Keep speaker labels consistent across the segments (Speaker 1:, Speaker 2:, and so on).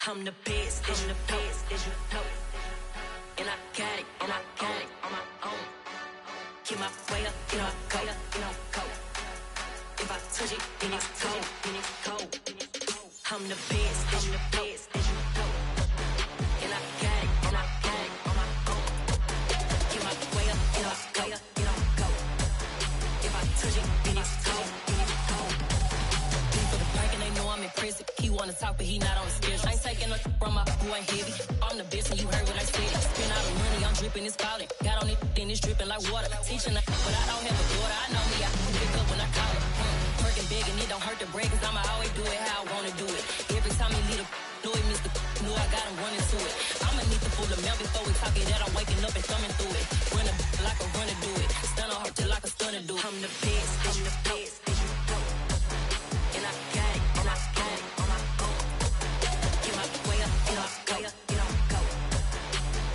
Speaker 1: I'm the best, as you know. And I got it, and I got it on my own. Get my way up, get my go, go. If I touch it, then it's cold, I'm the best, as you know. And I got it, and I got it on my own. Get my way up, get my go. If I touch it, then it's cold, People the bank and they know I'm in prison. He wanna talk, but he not on the schedule. I ain't taking no from my boy ain't heavy. I'm the best and you heard what I said. Spend all the money, I'm dripping, it's falling. Got on it, then it's dripping like water. Teaching her, but I don't have a daughter. I know me, I can pick up when I call it. Working big and it don't hurt the break, cause I'ma always do it how I wanna do it. Every time he lead a know he missed the knew I got him running to it. I'ma need the full amount before we talk it that I'm waking up and thumbing through it. Run a like a runner do it. Stun on her till like a stunner do it. I'm the best, as you know. And I got it, and I got it on my own. Get my way up, get my go.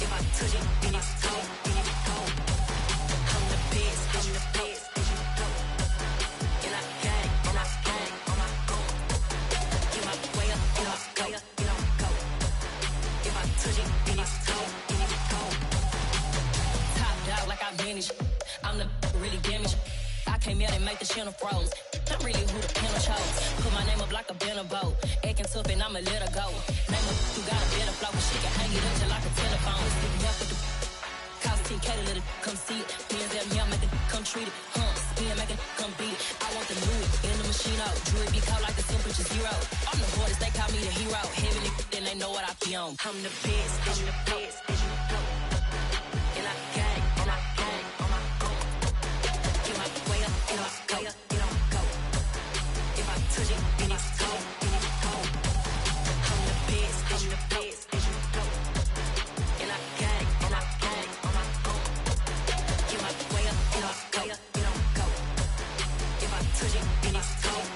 Speaker 1: If I touch it, then it's cold, I'm the best, as you know. And I got it, and I got it on my own. Get my way up, get my go. If I touch it, then it's cold, Top dog like I manage. I'm the really damaged. I came out and make the channel froze. I'm really who the panel chose. Put my name up like a banner boat. Acting tough and I'ma let her go. Name up who got a better flow, but she can hang it up till like a telephone. Sticking up with the cost 10K to let it come see it. Hands at me, I make it come treat it. Spin, make it come beat it. I want the new in the machine out. Jewelry be caught like the temperature zero. I'm the hardest, they call me the hero. Heavy then they know what I be on. I'm the best, as you know. And I got it, and I got it on my own. Get my way up, get my go. If I touch it, then it's cold, I'm the best, as you know. And I got it, and I got it on my own. Get my way up, get my go. If I touch it, then it's cold,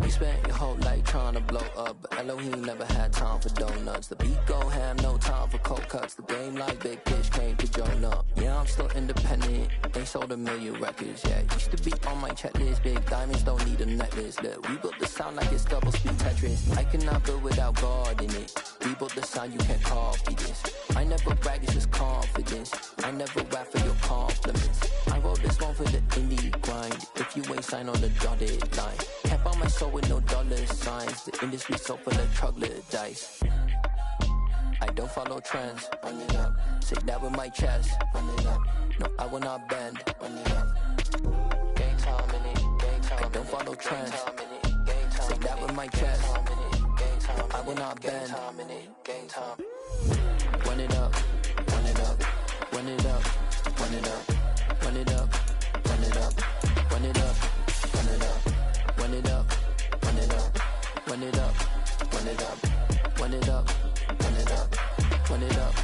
Speaker 2: You spent your whole life trying to blow up, but Elohim never had time for donuts. The beat go ham, no time for cold cuts. The game like Big Fish came to join up. Yeah, I'm still independent, ain't sold a million records yet. Used to be on my checklist, big diamonds don't need a necklace. Look, we built the sound like it's double speed Tetris. I cannot build without God in it. We built the sound, you can't copy this. I never brag, it's just confidence. I never rap for your compliments. I wrote this one for the indie grind. If you ain't signed on the dotted line, can't buy my soul with no dollar signs. The industry so full of troglodytes. I don't follow trends. Run it up. Say that with my chest. Run it up. No, I will not bend. Run it up. Gang time in it. Gang time. I don't follow trends. Say that with my chest. No, I will not bend. Gang time. Run it up. Run it up. Run it up. Run it up. Run it up. Run it up. Run it up. Run it up. Run it up. Run it up. Run it up. Run it up. Run it up. Run it up. Run it up.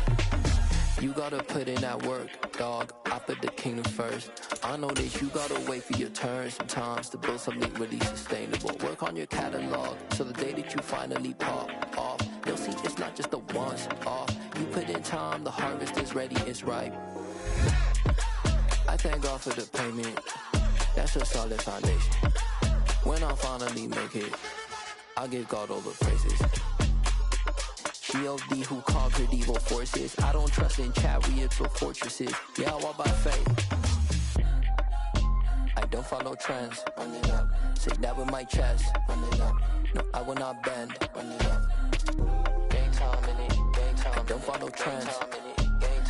Speaker 2: You gotta put in that work, dog. I put the kingdom first. I know that you gotta wait for your turn sometimes to build something really sustainable. Work on your catalog so the day that you finally pop off, you'll see it's not just a once off. You put in time, the harvest is ready, it's ripe. I thank God for the payment. That's a solid foundation. When I finally make it, I'll give God all the praises. G.O.D. who conquered evil forces. I don't trust in chariots or fortresses. Yeah, I walk by faith. I don't follow trends. Run it up. Say that with my chest. Run it up. No, I will not bend. Run it up. Gang time in it. Gang time. I don't follow trends.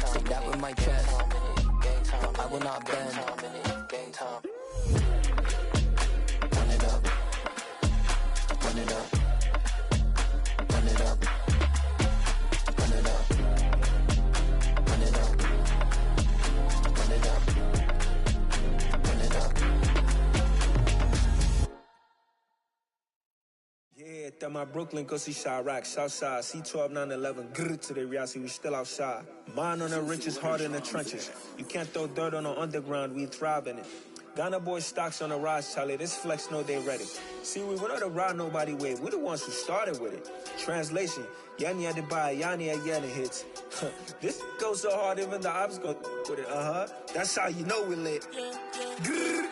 Speaker 2: Say that with my chest. No, I will not bend. Gang time. Run it up. Run it up. Run it up. Run it up. Run it up. Run it up. Run it up.
Speaker 3: Yeah, that my Brooklyn, go see Chirac, Southside, C12, 911, grrr to the reality, we still outside. Mine on the riches, hard in the trenches. You can't throw dirt on the underground, we thrive in it. Ghana boys stocks on the rise, Charlie. This flex know they ready. See, we went on the ride nobody wave. We the ones who started with it. Translation: Yanni had to buy, Yanni had yelling hits. This goes so hard, even the ops go with it. That's how you know we lit. Grrr.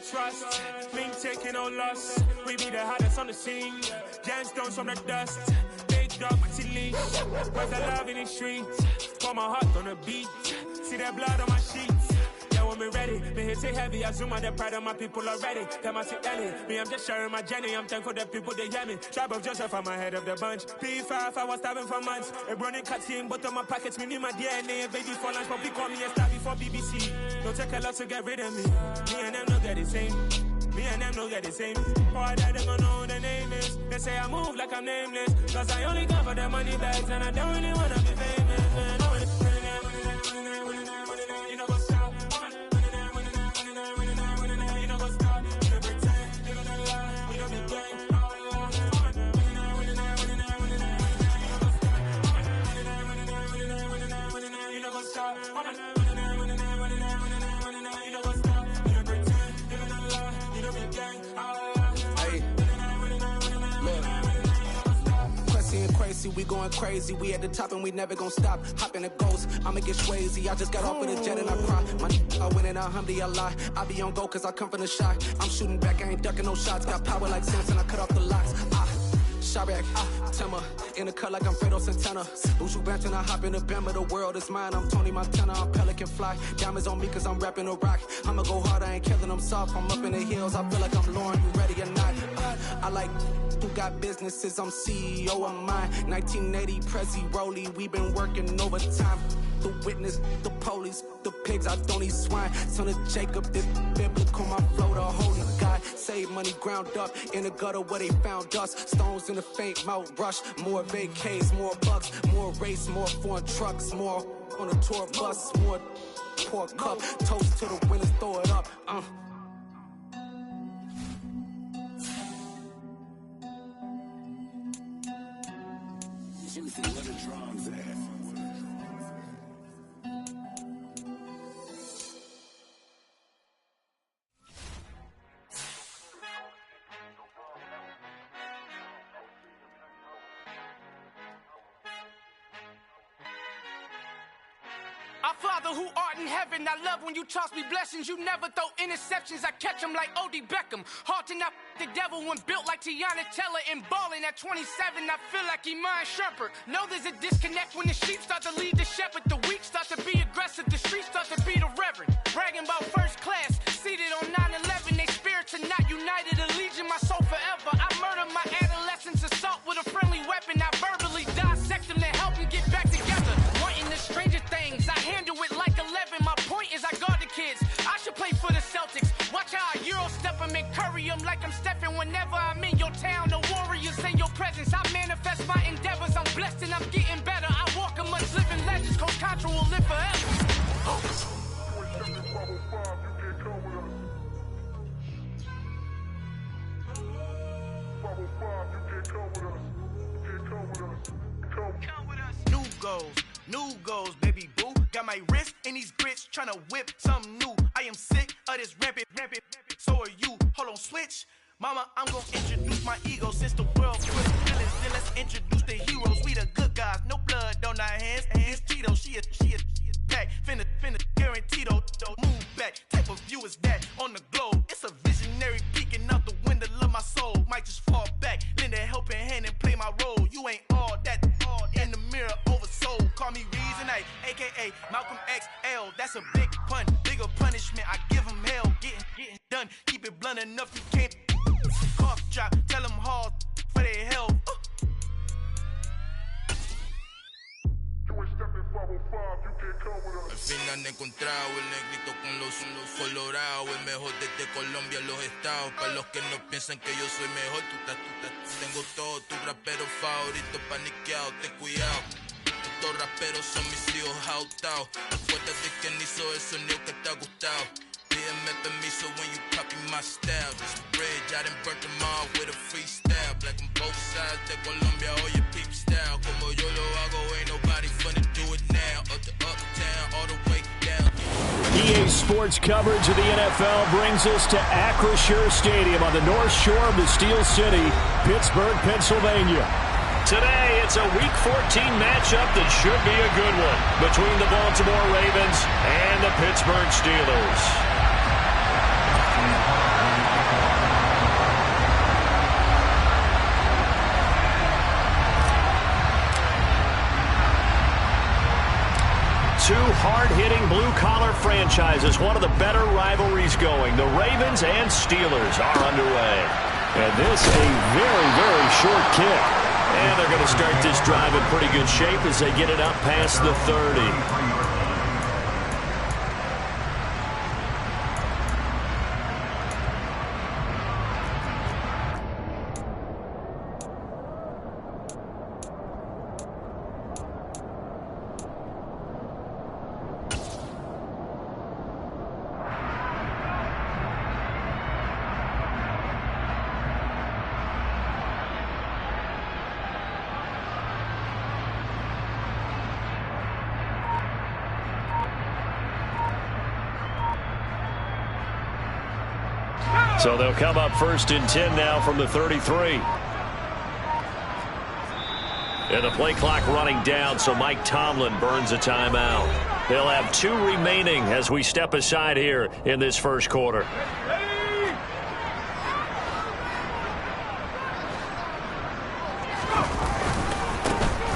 Speaker 4: Trust, been taking no loss. We be the hottest on the scene. Gemstones from the dust. Big dog, pretty leash. Where's the love in the streets? Pour my heart on the beat. See that blood on my sheets. Yeah, when we ready, me hit it heavy. I zoom on the pride of my people already. Them I see Ellie. Me, I'm just sharing my journey. I'm thankful the people they hear me. Tribe of Joseph, I'm ahead of the bunch. P5, I was starving for months. A running cut team, but on my pockets, me need my DNA. Baby for lunch, but call me a star before BBC. Don't take a lot to get rid of me. Me and them no get the same. Me and them no get the same. Boy, that them gonna know who the name is. They say I move like I'm nameless. Cause I only come for the money bags and I don't really wanna be famous, man. You know what's up? You know what's up? You pretend, you don't lie, we don't be gang. You know what's up?
Speaker 5: We going crazy, we at the top and we never gon' stop. Hop in a ghost, I'ma get swayzy. I just got off with a jet and I cry. I win in a Humvee, I lie. I be on go cause I come from the shot. I'm shooting back, I ain't ducking no shots. Got power like Samson, I cut off the locks. Shabak, Timmer, in the cut like I'm Fredo Santana. Buju Banton, I hop in the Bama, the world is mine. I'm Tony Montana, I'm Pelican Fly. Diamonds on me cause I'm rapping a rock. I'ma go hard, I ain't killing them soft. I'm up in the hills, I feel like I'm Lauren, you ready or not? I like who got businesses, I'm CEO of mine. 1980, Prezi Rolly, we been working overtime. The witness, the police, the pigs, I don't eat swine. Son of Jacob, this biblical, my flow, the holy God. Save money ground up in the gutter where they found us. Stones in the faint mouth rush. More vacays, more bucks, more race, more foreign trucks, more on a tour bus, more pour cup. Toast to the winners, throw it up.
Speaker 6: Juicy, where the drums at?
Speaker 7: Our Father who art in heaven, I love when you toss me blessings. You never throw interceptions, I catch them like O.D. Beckham. Hard to not the devil when built like Tiana Teller and balling at 27. I feel like Iman Shumpert. Know there's a disconnect when the sheep start to lead the shepherd. The weak start to be aggressive, the streets start to be the reverend. Bragging about first class, seated on 9/11. They spirits are not united, a legion, my soul forever. I murder my adolescence, assault with a friendly weapon. I verbally dissect them to help them get back together. Wanting the stranger things, I handle it like 11. My point is I guard the kids. I should play for the Celtics. Watch how I Euro step them and curry them like I'm stepping. Whenever I'm in your town, the warriors in your presence. I manifest my endeavors. I'm blessed and I'm getting better. I walk amongst living legends. Coach Contra will live forever.
Speaker 8: New goals, baby boo. Got my wrist in these grits, tryna whip something new. I am sick of this rampant. So are you. Hold on, switch. Mama, I'm gonna introduce my ego since the world quit feelings. Then let's introduce the heroes. We the good guys, no blood on our hands. It's Tito, she is back. Finna, guaranteed don't move back. Type of view is that on the globe. It's a visionary peeking out the window of my soul. Might just fall back, lend a helping hand and play my role. You ain't all that in the mirror oversold. Call me Reason A, aka Malcolm XL. That's a big pun, bigger punishment. I give him hell, getting done. Keep it blunt enough, you can't cough drop. Tell them hard for their health. You ain't stepping 505, you can't come.
Speaker 6: Al final he encontrado el negrito con los colorados, el mejor desde Colombia a los estados. Para los que no piensan que yo soy mejor, tengo todo, tu rapero favorito paniqueado, ten cuidado. Estos raperos son mis hijos jautados. Acuérdate que ni hizo el sonido que te ha gustado. Pídeme permiso when you copy my style. This bridge, I done burnt them all with a freestyle. Black on both sides de Colombia, oye peep style. Como yo lo hago, ain't nobody finna do it now. Up to uptown, all the way down.
Speaker 9: EA Sports coverage of the NFL brings us to Acrisure Stadium on the North Shore of the Steel City, Pittsburgh, Pennsylvania. Today, it's a Week 14 matchup that should be a good one between the Baltimore Ravens and the Pittsburgh Steelers. Two hard-hitting blue-collar franchises, one of the better rivalries going. The Ravens and Steelers are underway. And this a very, very short kick. And they're going to start this drive in pretty good shape as they get it up past the 30. So they'll come up 1st and 10 now from the 33. And the play clock running down, so Mike Tomlin burns a timeout. They'll have 2 remaining as we step aside here in this first quarter.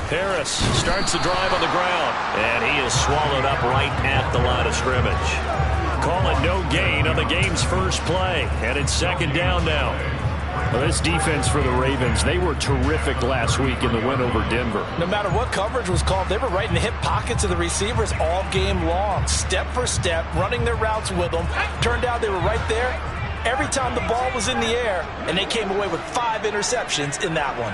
Speaker 9: Harris starts the drive on the ground, and he is swallowed up right at the line of scrimmage. Calling no gain on the game's first play, and it's 2nd down now. Well, this defense for the Ravens, they were terrific last week in the win over Denver.
Speaker 10: No matter what coverage was called, they were right in the hip pockets of the receivers all game long, step for step, running their routes with them. Turned out they were right there every time the ball was in the air, and they came away with 5 interceptions in that one.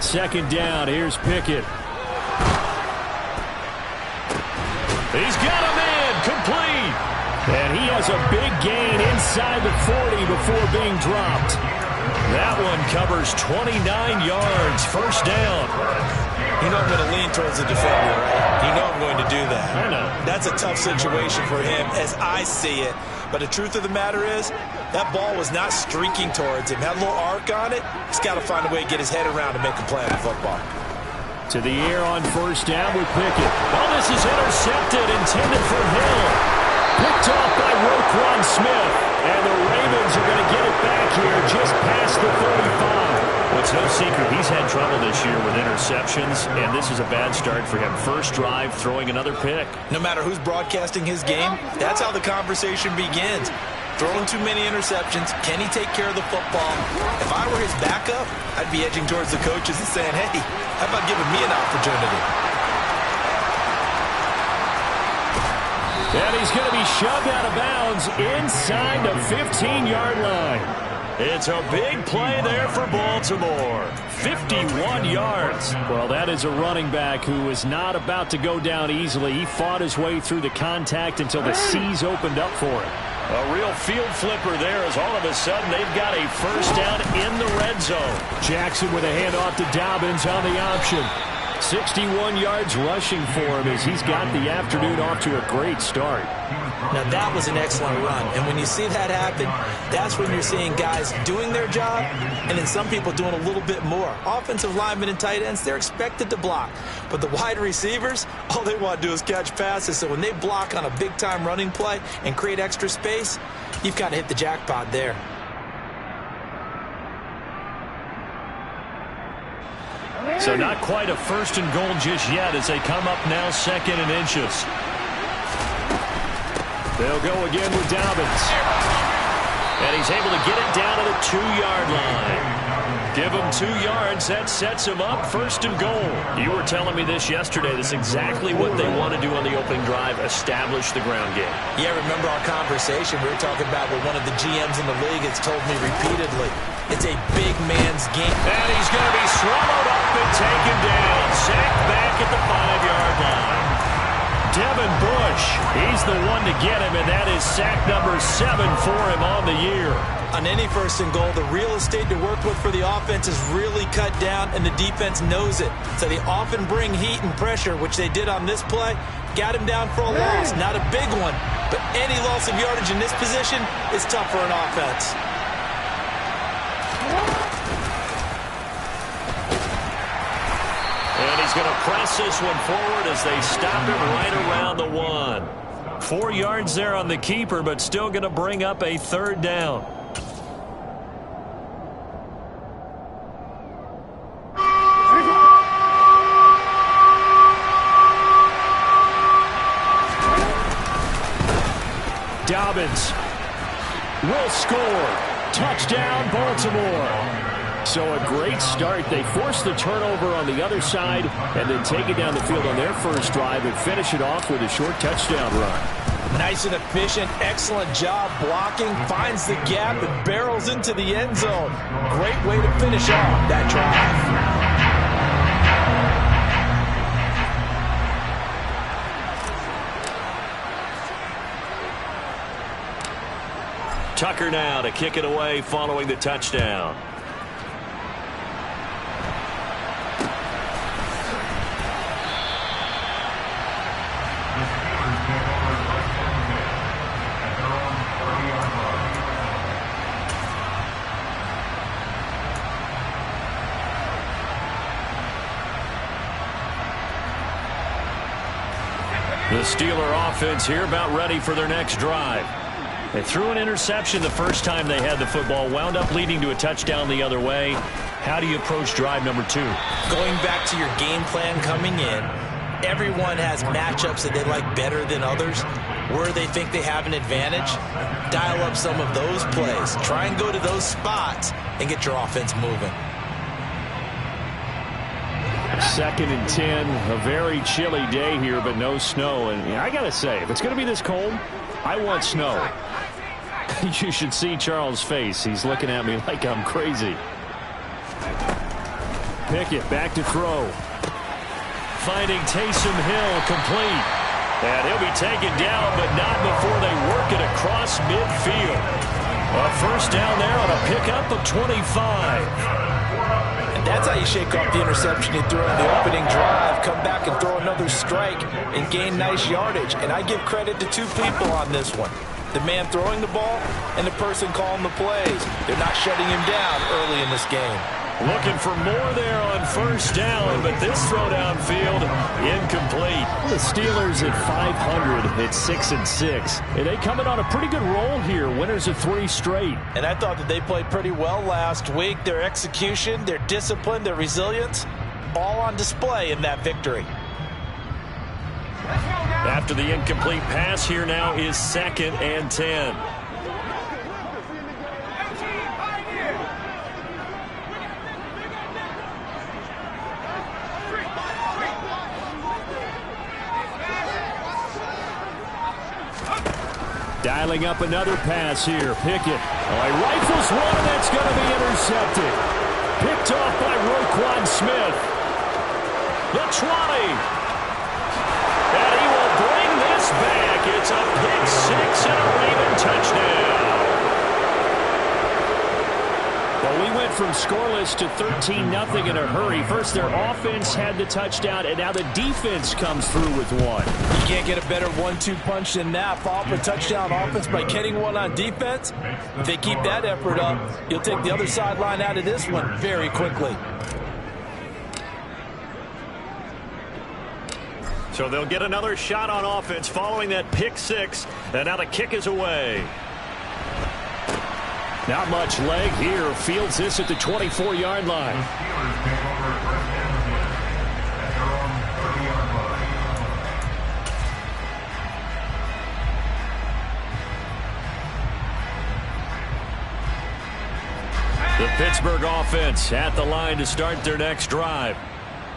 Speaker 9: 2nd down. Here's Pickett. He's got a man complete. And he has a big gain inside the 40 before being dropped. That one covers 29 yards. 1st down.
Speaker 10: You know I'm going to lean towards the defender, right? You know I'm going to do that.
Speaker 9: I know.
Speaker 10: That's a tough situation for him as I see it. But the truth of the matter is, that ball was not streaking towards him. Had a little arc on it. He's got to find a way to get his head around and make a play on the football.
Speaker 9: To the air on 1st down with Pickett. Oh, this is intercepted, intended for Hill. Picked off by Roquan Smith. And the Ravens are going to get it back here just past the 35. Well, it's no secret he's had trouble this year with interceptions, and this is a bad start for him. First drive, throwing another pick.
Speaker 10: No matter who's broadcasting his game, that's how the conversation begins. Throwing too many interceptions. Can he take care of the football? If I were his backup, I'd be edging towards the coaches and saying, hey, how about giving me an opportunity?
Speaker 9: And he's going to be shoved out of bounds inside the 15-yard line. It's a big play there for Baltimore. 51 yards. Well, that is a running back who is not about to go down easily. He fought his way through the contact until the C's opened up for him. A real field flipper there as all of a sudden they've got a 1st down in the red zone. Jackson with a handoff to Dobbins on the option. 61 yards rushing for him as he's got the afternoon off to a great start.
Speaker 10: Now, that was an excellent run. And when you see that happen, that's when you're seeing guys doing their job and then some people doing a little bit more. Offensive linemen and tight ends, they're expected to block. But the wide receivers, all they want to do is catch passes. So when they block on a big-time running play and create extra space, you've got to hit the jackpot there.
Speaker 9: So not quite a 1st and goal just yet as they come up now 2nd and inches. They'll go again with Dobbins. And he's able to get it down to the 2-yard line. Give him 2 yards. That sets him up 1st and goal. You were telling me this yesterday. That's exactly what they want to do on the opening drive, establish the ground game.
Speaker 10: Yeah, remember our conversation? We were talking about what one of the GMs in the league has told me repeatedly. It's a big man's game.
Speaker 9: And he's going to be swallowed up and taken down. Sacked back at the 5-yard line. Devin Bush, he's the one to get him, and that is sack number 7 for him on the year.
Speaker 10: On any 1st and goal, the real estate to work with for the offense is really cut down, and the defense knows it. So they often bring heat and pressure, which they did on this play. Got him down for a loss. Not a big one, but any loss of yardage in this position is tough for an offense.
Speaker 9: And he's going to press this one forward as they stop him right around the 1. 4 yards there on the keeper, but still going to bring up a 3rd down. Dobbins will score. Touchdown, Baltimore. So a great start. They force the turnover on the other side and then take it down the field on their first drive and finish it off with a short touchdown run.
Speaker 10: Nice and efficient. Excellent job blocking. Finds the gap and barrels into the end zone. Great way to finish off that drive.
Speaker 9: Tucker now to kick it away following the touchdown. The Steeler offense here about ready for their next drive. They threw an interception the first time they had the football, wound up leading to a touchdown the other way. How do you approach drive number 2?
Speaker 10: Going back to your game plan coming in, everyone has matchups that they like better than others. Where they think they have an advantage, dial up some of those plays. Try and go to those spots and get your offense moving.
Speaker 9: 2nd and 10, a very chilly day here, but no snow. And I got to say, if it's going to be this cold, I want snow. You should see Charles' face. He's looking at me like I'm crazy. Pickett back to throw. Finding Taysom Hill complete. And he'll be taken down, but not before they work it across midfield. A 1st down there on a pickup of 25.
Speaker 10: And that's how you shake off the interception you threw on the opening drive. Come back and throw another strike and gain nice yardage. And I give credit to 2 people on this one. The man throwing the ball and the person calling the plays. They're not shutting him down early in this game.
Speaker 9: Looking for more there on 1st down, but this throw downfield incomplete. The Steelers at 500 at 6-6. And they coming on a pretty good roll here. Winners of 3 straight.
Speaker 10: And I thought that they played pretty well last week. Their execution, their discipline, their resilience, all on display in that victory.
Speaker 9: After the incomplete pass, here now is 2nd and 10. Dialing up another pass here. Pickett. He rifles one, and that's going to be intercepted. Picked off by Roquan Smith. The 20. And he will bring this back. It's a pick 6 and a Raven touchdown. Well, we went from scoreless to 13-0 in a hurry. First, their offense had the touchdown, and now the defense comes through with one.
Speaker 10: You can't get a better 1-2 punch than that. Fall for touchdown offense by getting one on defense. If they keep that effort up, you'll take the other sideline out of this one very quickly.
Speaker 9: So they'll get another shot on offense following that pick 6, and now the kick is away. Not much leg here. Fields this at the 24-yard line. The Pittsburgh offense at the line to start their next drive.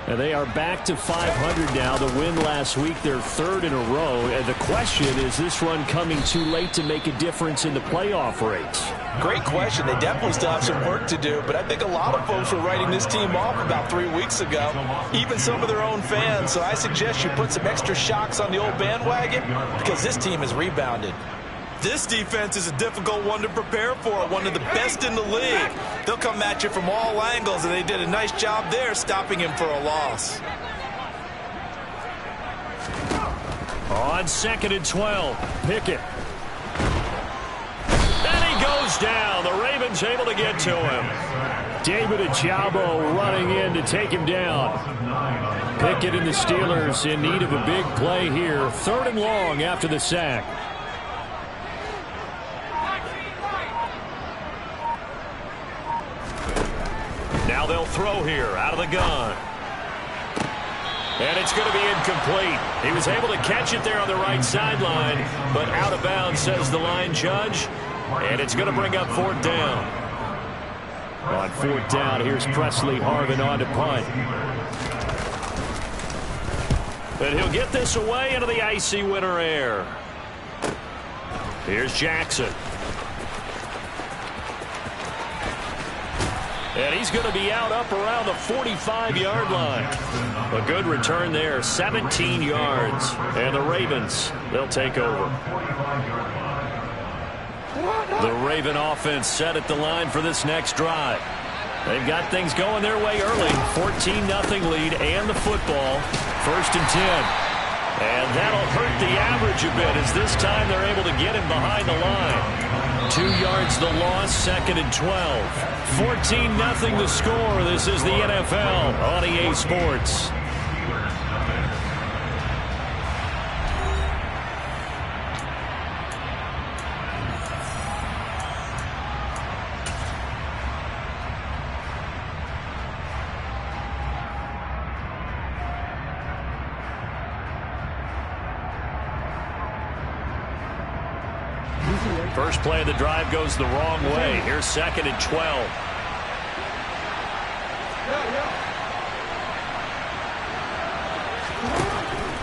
Speaker 9: And they are back to 500 now. The win last week, their third in a row. And the question is this run coming too late to make a difference in the playoff race?
Speaker 10: Great question. They definitely still have some work to do, but I think a lot of folks were writing this team off about 3 weeks ago, even some of their own fans. So I suggest you put some extra shocks on the old bandwagon because this team has rebounded. This defense is a difficult one to prepare for, one of the best in the league. They'll come at you from all angles, and they did a nice job there stopping him for a loss.
Speaker 9: On 2nd and 12, Pickett. And he goes down. The Ravens able to get to him. David Ojabo running in to take him down. Pickett and the Steelers in need of a big play here. 3rd and long after the sack. Now they'll throw here out of the gun. And it's going to be incomplete. He was able to catch it there on the right sideline, but out of bounds, says the line judge. And it's going to bring up 4th down. On 4th down, here's Presley Harvin on to punt. And he'll get this away into the icy winter air. Here's Jackson. And he's going to be out up around the 45-yard line. A good return there, 17 yards. And the Ravens, they'll take over. The Raven offense set at the line for this next drive. They've got things going their way early. 14-0 lead and the football. 1st and 10. And that'll hurt the average a bit as this time they're able to get him behind the line. 2 yards the loss, 2nd and 12. 14-0 the score. This is the NFL on EA Sports. First play of the drive goes the wrong way. Here's 2nd and 12.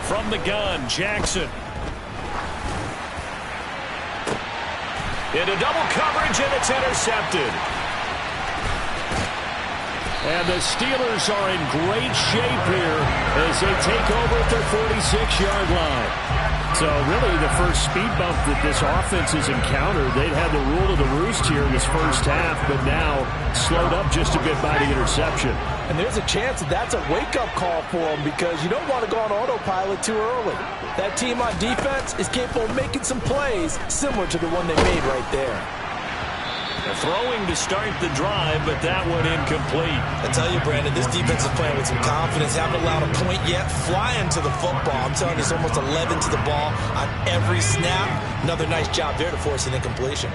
Speaker 9: From the gun, Jackson. Into double coverage, and it's intercepted. And the Steelers are in great shape here as they take over at their 46-yard line. So really the first speed bump that this offense has encountered, they'd had the rule of the roost here in this first half, but now slowed up just a bit by the interception.
Speaker 10: And there's a chance that that's a wake-up call for them because you don't want to go on autopilot too early. That team on defense is capable of making some plays similar to the one they made right there.
Speaker 9: Throwing to start the drive, but that one incomplete.
Speaker 10: I tell you, Brandon, this defense is playing with some confidence. Haven't allowed a point yet. Flying to the football. I'm telling you, it's almost 11 to the ball on every snap. Another nice job there to force an incompletion.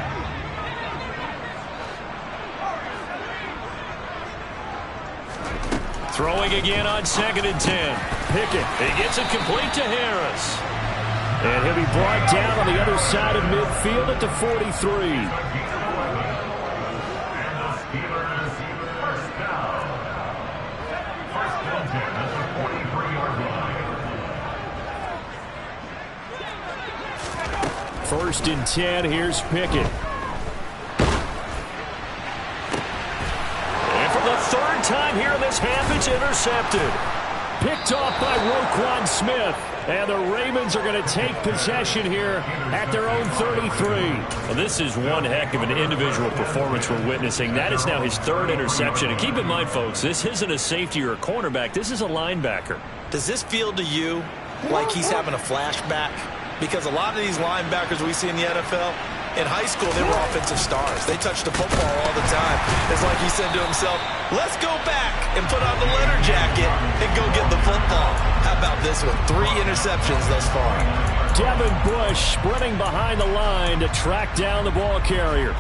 Speaker 9: Throwing again on 2nd and 10. Pickett. He gets it complete to Harris. And he'll be brought down on the other side of midfield at the 43. First and 10, here's Pickett. And for the 3rd time here in this half, it's intercepted. Picked off by Roquan Smith. And the Ravens are going to take possession here at their own 33. Well, this is one heck of an individual performance we're witnessing. That is now his 3rd interception. And keep in mind, folks, this isn't a safety or a cornerback. This is a linebacker.
Speaker 10: Does this feel to you like he's having a flashback? Because a lot of these linebackers we see in the NFL, in high school, they were offensive stars. They touched the football all the time. It's like he said to himself, let's go back and put on the leather jacket and go get the football. How about this one? 3 interceptions thus far.
Speaker 9: Devin Bush sprinting behind the line to track down the ball carrier.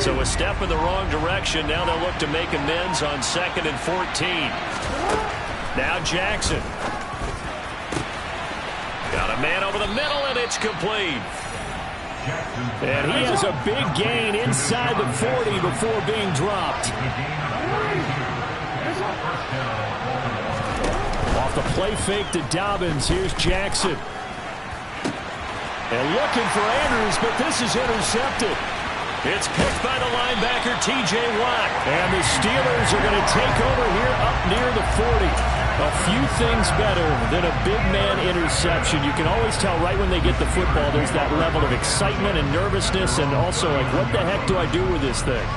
Speaker 9: So a step in the wrong direction. Now they'll look to make amends on 2nd and 14. Now Jackson. Got a man over the middle, and it's complete. And he has a big gain inside the 40 before being dropped. Off the play fake to Dobbins. Here's Jackson. And looking for Andrews, but this is intercepted. It's picked by the linebacker, T.J. Watt. And the Steelers are going to take over here up near the 40. A few things better than a big man interception. You can always tell right when they get the football, there's that level of excitement and nervousness, and also like, what the heck do I do with this thing?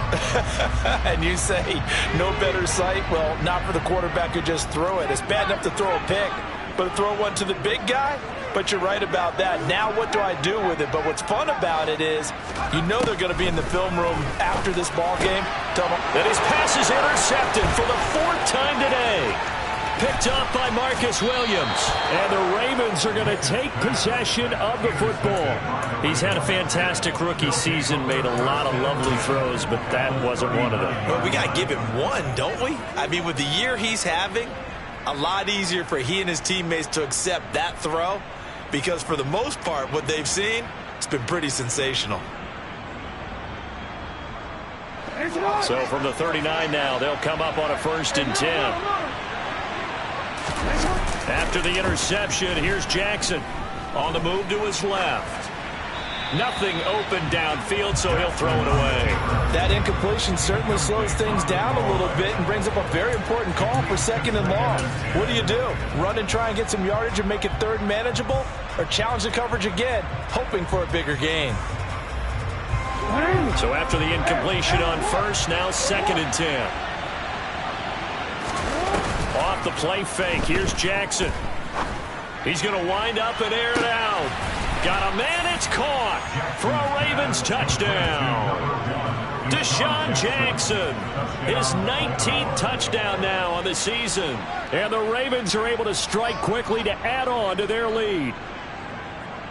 Speaker 10: And you say, no better sight? Well, not for the quarterback who just threw it. It's bad enough to throw a pick, but to throw one to the big guy? But you're right about that. Now what do I do with it? But what's fun about it is you know they're going to be in the film room after this ball game.
Speaker 9: And his pass is intercepted for the 4th time today. Picked up by Marcus Williams. And the Ravens are going to take possession of the football. He's had a fantastic rookie season, made a lot of lovely throws, but that wasn't one of them.
Speaker 10: Well, we got to give him one, don't we? I mean, with the year he's having, a lot easier for he and his teammates to accept that throw. Because for the most part, what they've seen, it's been pretty sensational.
Speaker 9: So from the 39 now, they'll come up on a 1st and 10. After the interception, here's Jackson on the move to his left. Nothing open downfield, so he'll throw it away.
Speaker 10: That incompletion certainly slows things down a little bit and brings up a very important call for 2nd and long. What do? Run and try and get some yardage and make it 3rd and manageable? Or challenge the coverage again, hoping for a bigger gain?
Speaker 9: So after the incompletion on 1st, now 2nd and 10. Off the play fake, here's Jackson. He's going to wind up and air it out. Got a man, it's caught for a Ravens touchdown. Deshaun Jackson, his 19th touchdown now on the season. And the Ravens are able to strike quickly to add on to their lead.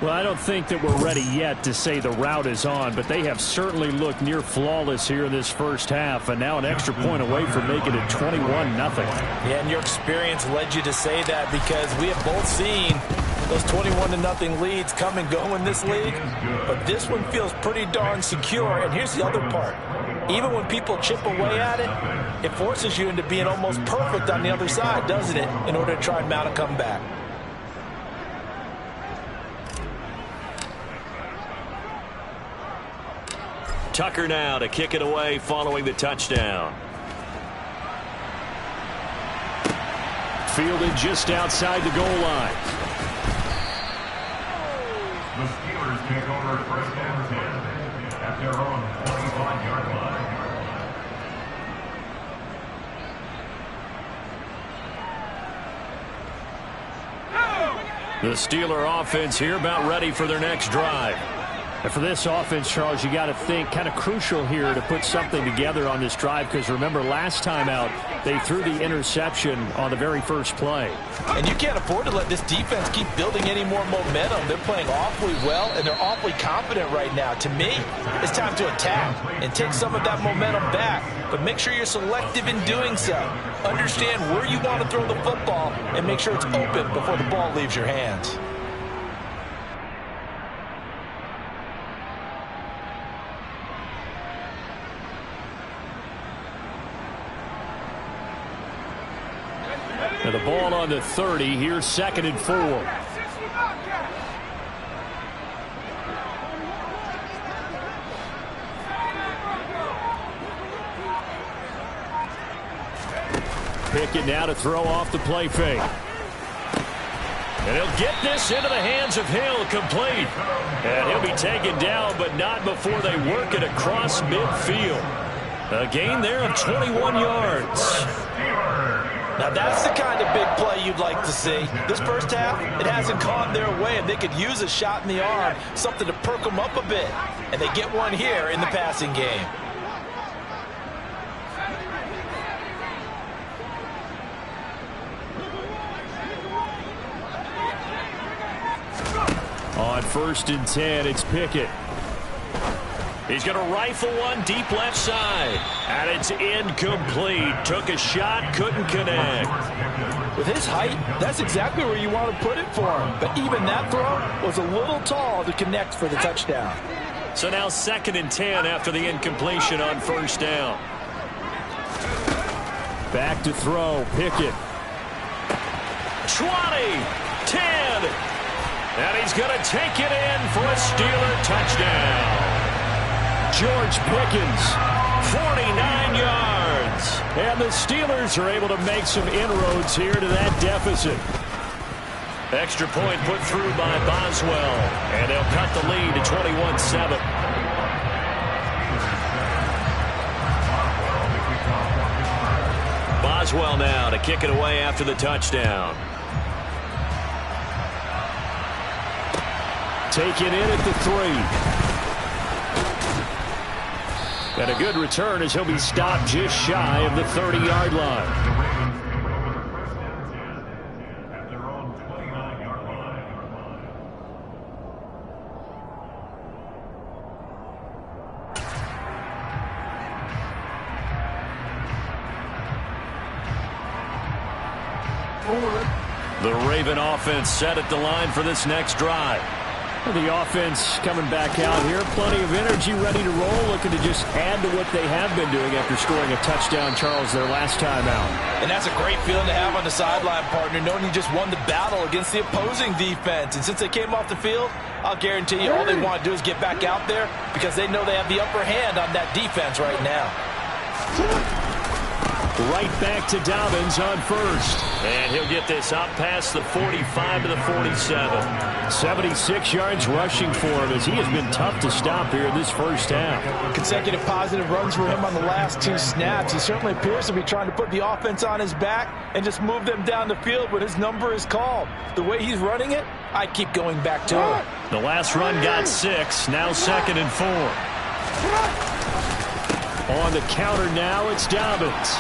Speaker 9: Well, I don't think that we're ready yet to say the route is on, but they have certainly looked near flawless here in this first half, and now an extra point away from making it 21-0.
Speaker 10: Yeah, and your experience led you to say that because we have both seen those 21-0 leads come and go in this league, but this one feels pretty darn secure. And here's the other part. Even when people chip away at it, it forces you into being almost perfect on the other side, doesn't it, in order to try and mount a comeback.
Speaker 9: Tucker now to kick it away following the touchdown. Fielded just outside the goal line.
Speaker 11: The Steelers take over 1st and 10 at their own 45-yard line.
Speaker 9: The Steeler offense here about ready for their next drive. And for this offense, Charles, you got to think kind of crucial here to put something together on this drive, because remember last time out they threw the interception on the very first play.
Speaker 10: And you can't afford to let this defense keep building any more momentum. They're playing awfully well, and they're awfully confident right now. To me, it's time to attack and take some of that momentum back, but make sure you're selective in doing so. Understand where you want to throw the football and make sure it's open before the ball leaves your hands.
Speaker 9: And the ball on the 30. Here's 2nd and 4. Pickett now to throw off the play fake. And he'll get this into the hands of Hill, complete. And he'll be taken down, but not before they work it across midfield. A gain there of 21 yards.
Speaker 10: Now that's the kind of big play you'd like to see. This first half, it hasn't gone their way, and they could use a shot in the arm, something to perk them up a bit. And they get one here in the passing game.
Speaker 9: On 1st and 10, it's Pickett. He's going to rifle one deep left side. And it's incomplete. Took a shot, couldn't connect.
Speaker 10: With his height, that's exactly where you want to put it for him. But even that throw was a little tall to connect for the touchdown.
Speaker 9: So now 2nd and 10 after the incompletion on 1st down.
Speaker 12: Back to throw. Pickett.
Speaker 9: 20, 10. And he's going to take it in for a Steeler touchdown.
Speaker 12: George Pickens, 49 yards. And the Steelers are able to make some inroads here to that deficit.
Speaker 9: Extra point put through by Boswell. And they'll cut the lead to 21-7. Boswell now to kick it away after the touchdown.
Speaker 12: Taken in at the 3. And a good return as he'll be stopped just shy of the 30-yard line.
Speaker 9: The Raven offense set at the line for this next drive.
Speaker 12: The offense coming back out here. Plenty of energy, ready to roll, looking to just add to what they have been doing after scoring a touchdown, Charles, their last time out.
Speaker 10: And that's a great feeling to have on the sideline, partner, knowing you just won the battle against the opposing defense. And since they came off the field, I'll guarantee you all they want to do is get back out there because they know they have the upper hand on that defense right now.
Speaker 12: Right back to Dobbins on 1st.
Speaker 9: And he'll get this up past the 45 to the 47.
Speaker 12: 76 yards rushing for him as he has been tough to stop here in this first half.
Speaker 10: Consecutive positive runs for him on the last 2 snaps. He certainly appears to be trying to put the offense on his back and just move them down the field when his number is called. The way he's running it, I keep going back to him.
Speaker 9: The last run got 6, now 2nd and 4.
Speaker 12: On the counter now, it's Dobbins.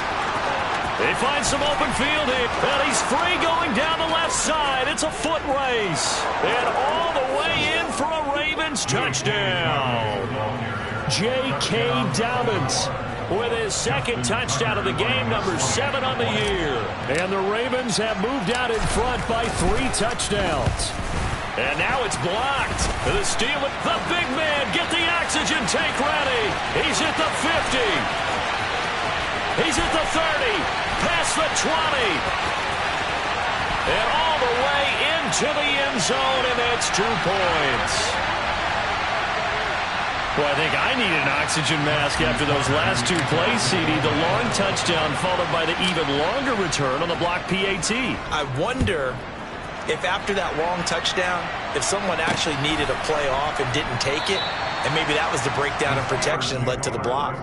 Speaker 9: They find some open field here, and he's free going down the left side. It's a foot race, and all the way in for a Ravens touchdown.
Speaker 12: J.K. Dobbins with his 2nd touchdown of the game, number 7 on the year. And the Ravens have moved out in front by 3 touchdowns.
Speaker 9: And now it's blocked. The Steelers, the big man, get the oxygen tank ready. He's at the 50. He's at the 30, past the 20, and all the way into the end zone, and that's 2 points. Well, I think I need an oxygen mask after those last 2 plays, CD. The long touchdown followed by the even longer return on the block PAT.
Speaker 10: I wonder if after that long touchdown, if someone actually needed a play off and didn't take it, and maybe that was the breakdown in protection led to the block.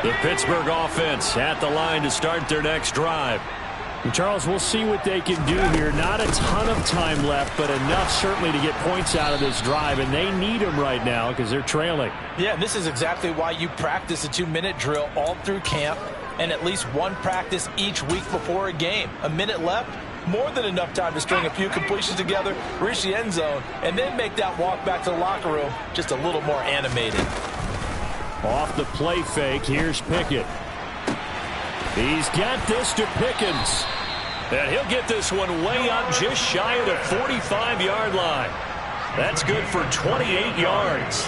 Speaker 9: The Pittsburgh offense at the line to start their next drive.
Speaker 12: And Charles, we'll see what they can do here. Not a ton of time left, but enough certainly to get points out of this drive, and they need them right now because they're trailing.
Speaker 10: Yeah, and this is exactly why you practice a 2-minute drill all through camp and at least one practice each week before a game. A minute left, more than enough time to string a few completions together, reach the end zone, and then make that walk back to the locker room just a little more animated.
Speaker 12: Off the play fake, here's Pickett. He's got this to Pickens.
Speaker 9: And he'll get this one way up just shy of the 45-yard line. That's good for 28 yards.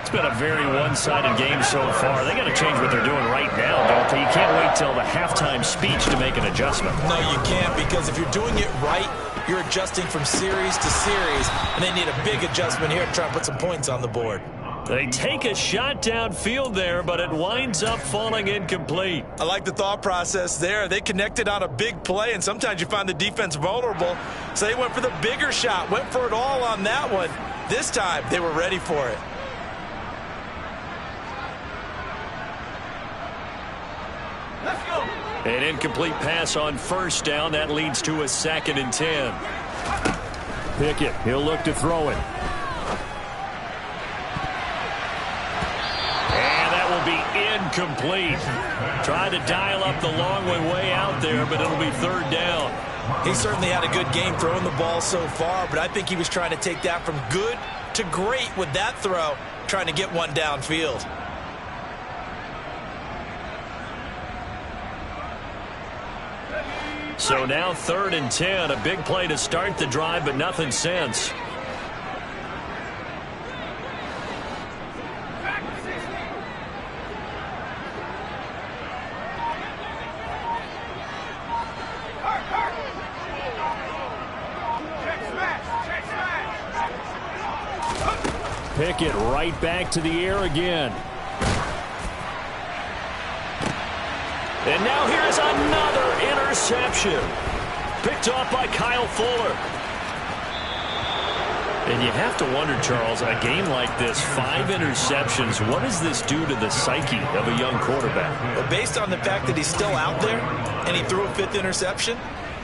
Speaker 9: It's been a very one-sided game so far. They got to change what they're doing right now, don't they? You can't wait till the halftime speech to make an adjustment.
Speaker 10: No, you can't, because if you're doing it right, you're adjusting from series to series, and they need a big adjustment here to try and put some points on the board.
Speaker 9: They take a shot downfield there, but it winds up falling incomplete.
Speaker 10: I like the thought process there. They connected on a big play, and sometimes you find the defense vulnerable. So they went for the bigger shot, went for it all on that one. This time, they were ready for it.
Speaker 9: Let's go. An incomplete pass on 1st down. That leads to a 2nd and 10.
Speaker 12: Pickett, he'll look to throw it. incomplete. Tried to dial up the long way out there, but it'll be third down.
Speaker 10: He certainly had a good game throwing the ball so far, but I think he was trying to take that from good to great with that throw, trying to get one downfield.
Speaker 12: So now 3rd and 10, a big play to start the drive, but nothing since. Pickett right back to the air again. And now here's another interception. Picked off by Kyle Fuller. And you have to wonder, Charles, a game like this, 5 interceptions, what does this do to the psyche of a young quarterback?
Speaker 10: Well, based on the fact that he's still out there and he threw a 5th interception,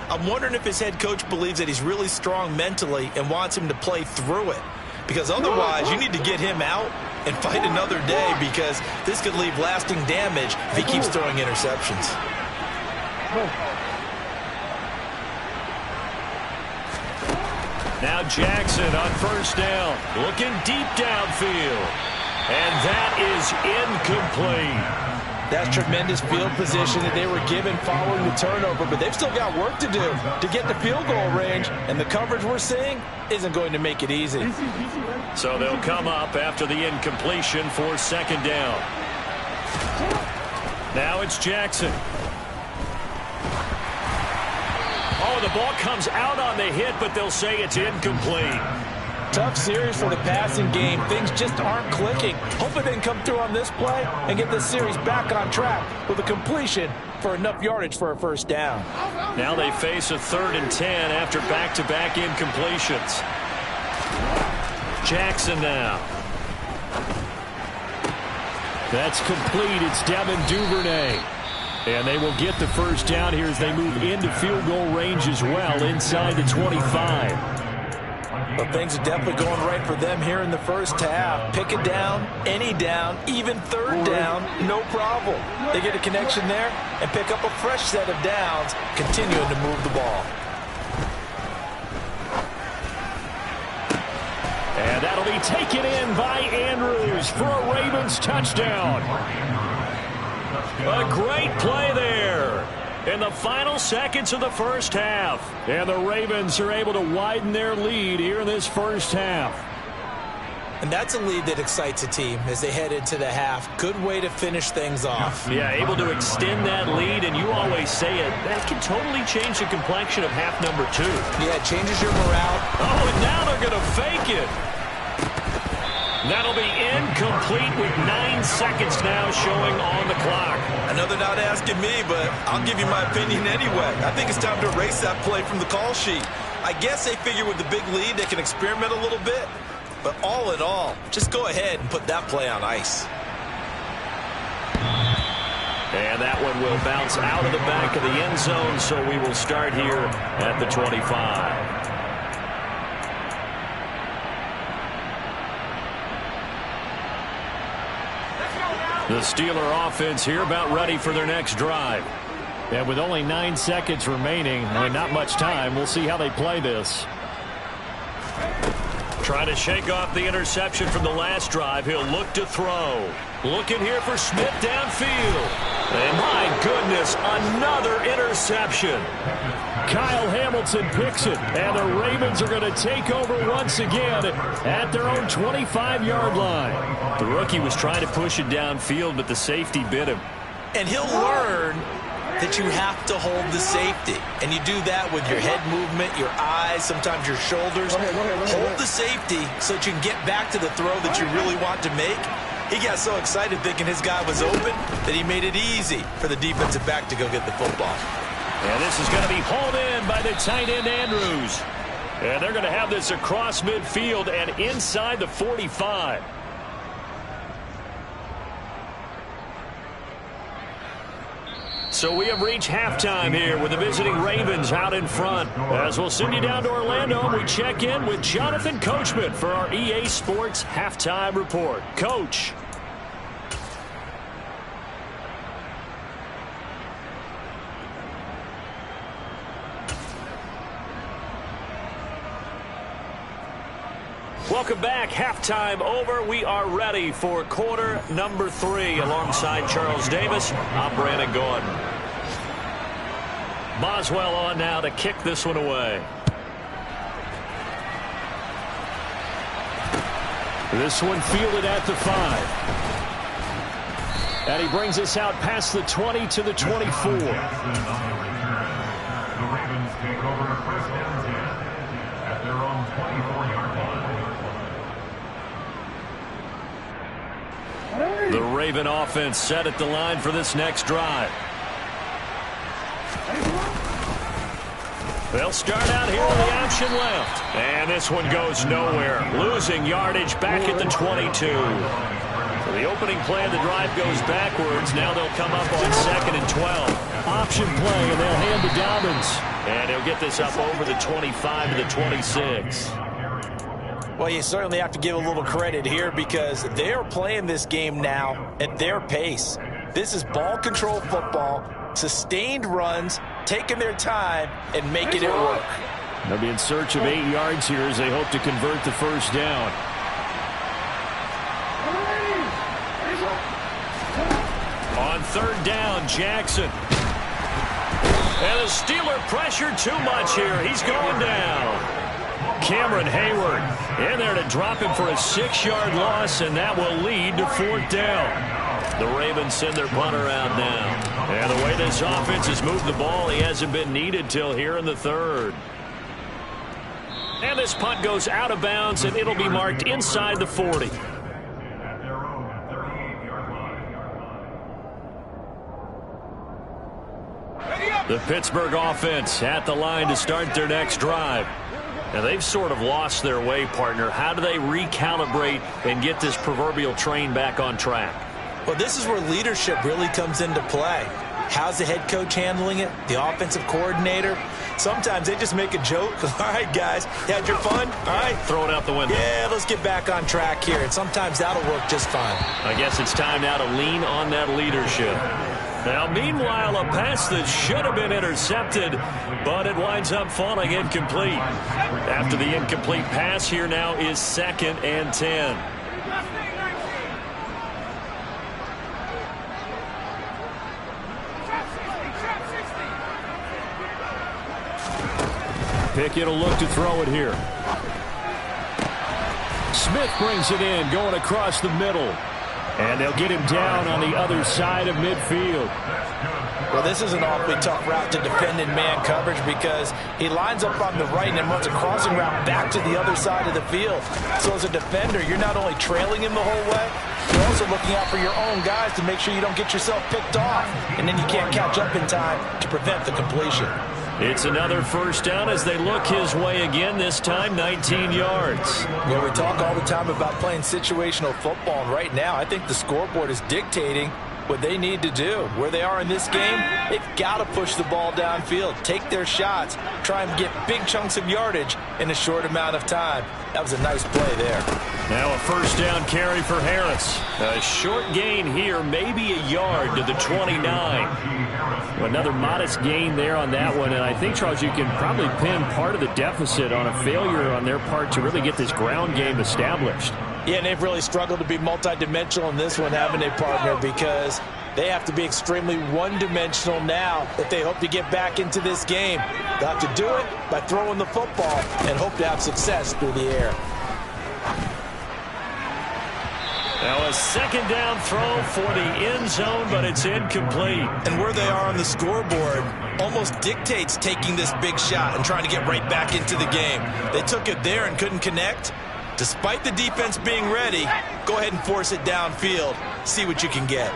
Speaker 10: I'm wondering if his head coach believes that he's really strong mentally and wants him to play through it. Because otherwise, you need to get him out and fight another day, because this could leave lasting damage if he keeps throwing interceptions.
Speaker 12: Now Jackson on 1st down, looking deep downfield. And that is incomplete.
Speaker 10: That's tremendous field position that they were given following the turnover, but they've still got work to do to get the field goal range, and the coverage we're seeing isn't going to make it easy.
Speaker 12: So they'll come up after the incompletion for 2nd down. Now it's Jackson. Oh, the ball comes out on the hit, but they'll say it's incomplete.
Speaker 10: Tough series for the passing game. Things just aren't clicking. Hoping they can come through on this play and get this series back on track with a completion for enough yardage for a 1st down.
Speaker 12: Now they face a 3rd and 10 after back-to-back incompletions. Jackson now. That's complete. It's Devin Duvernay. And they will get the 1st down here as they move into field goal range as well, inside the 25.
Speaker 10: Well, things are definitely going right for them here in the 1st half. Pick it down, any down, even 3rd down, no problem. They get a connection there and pick up a fresh set of downs, continuing to move the ball.
Speaker 12: And that'll be taken in by Andrews for a Ravens touchdown. A great play there in the final seconds of the 1st half. And the Ravens are able to widen their lead here in this 1st half.
Speaker 10: And that's a lead that excites a team as they head into the half. Good way to finish things off.
Speaker 12: Yeah, able to extend that lead, and you always say it, that can totally change the complexion of half number 2.
Speaker 10: Yeah, it changes your morale.
Speaker 12: Oh, and now they're going to fake it. That'll be incomplete with 9 seconds now showing on the clock.
Speaker 10: I know they're not asking me, but I'll give you my opinion anyway. I think it's time to erase that play from the call sheet. I guess they figure with the big lead they can experiment a little bit. But all in all, just go ahead and put that play on ice.
Speaker 12: And that one will bounce out of the back of the end zone, so we will start here at the 25. The Steeler offense here about ready for their next drive. And with only 9 seconds remaining and not much time, we'll see how they play this. Trying to shake off the interception from the last drive. He'll look to throw. Looking here for Smith downfield. And my goodness, another interception. Kyle Hamilton picks it, and the Ravens are going to take over once again at their own 25-yard line. The rookie was trying to push it downfield, but the safety bit him.
Speaker 10: And he'll learn that you have to hold the safety. And you do that with your head movement, your eyes, sometimes your shoulders. Hold the safety so that you can get back to the throw that you really want to make. He got so excited thinking his guy was open that he made it easy for the defensive back to go get the football.
Speaker 12: And this is going to be hauled in by the tight end Andrews. And they're going to have this across midfield and inside the 45. So we have reached halftime here with the visiting Ravens out in front. As we'll send you down to Orlando, and we check in with Jonathan Coachman for our EA Sports Halftime Report. Coach.
Speaker 9: Welcome back. Halftime over. We are ready for quarter number 3. Alongside Charles Davis, I'm Brandon Gordon. Boswell on now to kick this one away. This one fielded at the 5. And he brings us out past the 20 to the 24.
Speaker 11: The Ravens take over first down 10 at their own 24-yard line.
Speaker 9: The Raven offense set at the line for this next drive. They'll start out here with the option left. And this one goes nowhere. Losing yardage back at the 22. So the opening play of the drive goes backwards. Now they'll come up on 2nd and 12.
Speaker 12: Option play, and they'll hand to Dobbins.
Speaker 9: And he'll get this up over the 25 to the 26.
Speaker 10: Well, you certainly have to give a little credit here because they're playing this game now at their pace. This is ball control football, sustained runs, taking their time and making it work.
Speaker 12: They'll be in search of 8 yards here as they hope to convert the first down.
Speaker 9: On 3rd down, Jackson. And the Steeler pressure too much here. He's going down. Cameron Hayward in there to drop him for a 6-yard loss, and that will lead to 4th down. The Ravens send their punter out now. And the way this offense has moved the ball, he hasn't been needed till here in the 3rd. And this punt goes out of bounds, and it'll be marked inside the 40. The Pittsburgh offense at the line to start their next drive. Now, they've sort of lost their way, partner. How do they recalibrate and get this proverbial train back on track?
Speaker 10: Well, this is where leadership really comes into play. How's the head coach handling it? The offensive coordinator? Sometimes they just make a joke. All right, guys, you had your fun? All right.
Speaker 9: Throw it out the window.
Speaker 10: Yeah, let's get back on track here. And sometimes that'll work just fine.
Speaker 9: I guess it's time now to lean on that leadership. Now, meanwhile, a pass that should have been intercepted, but it winds up falling incomplete. After the incomplete pass, here now is 2nd and 10.
Speaker 12: Pickett will look to throw it here. Smith brings it in, going across the middle. And they'll get him down on the other side of midfield.
Speaker 10: Well, this is an awfully tough route to defend in man coverage because he lines up on the right and then runs a crossing route back to the other side of the field. So as a defender, you're not only trailing him the whole way, you're also looking out for your own guys to make sure you don't get yourself picked off. And then you can't catch up in time to prevent the completion.
Speaker 9: It's another first down as they look his way again, this time 19 yards.
Speaker 10: Well, we talk all the time about playing situational football, and right now I think the scoreboard is dictating what they need to do. Where they are in this game, they've got to push the ball downfield, take their shots, try and get big chunks of yardage in a short amount of time. That was a nice play there.
Speaker 9: Now a first down carry for Harris. A short gain here, maybe a yard to the 29.
Speaker 12: Another modest gain there on that one, and I think, Charles, you can probably pin part of the deficit on a failure on their part to really get this ground game established.
Speaker 10: Yeah, and they've really struggled to be multidimensional in this one, haven't they, partner? Because they have to be extremely one-dimensional now if they hope to get back into this game. They'll have to do it by throwing the football and hope to have success through the air.
Speaker 9: Now a second down throw for the end zone, but it's incomplete.
Speaker 10: And where they are on the scoreboard almost dictates taking this big shot and trying to get right back into the game. They took it there and couldn't connect. Despite the defense being ready, go ahead and force it downfield. See what you can get.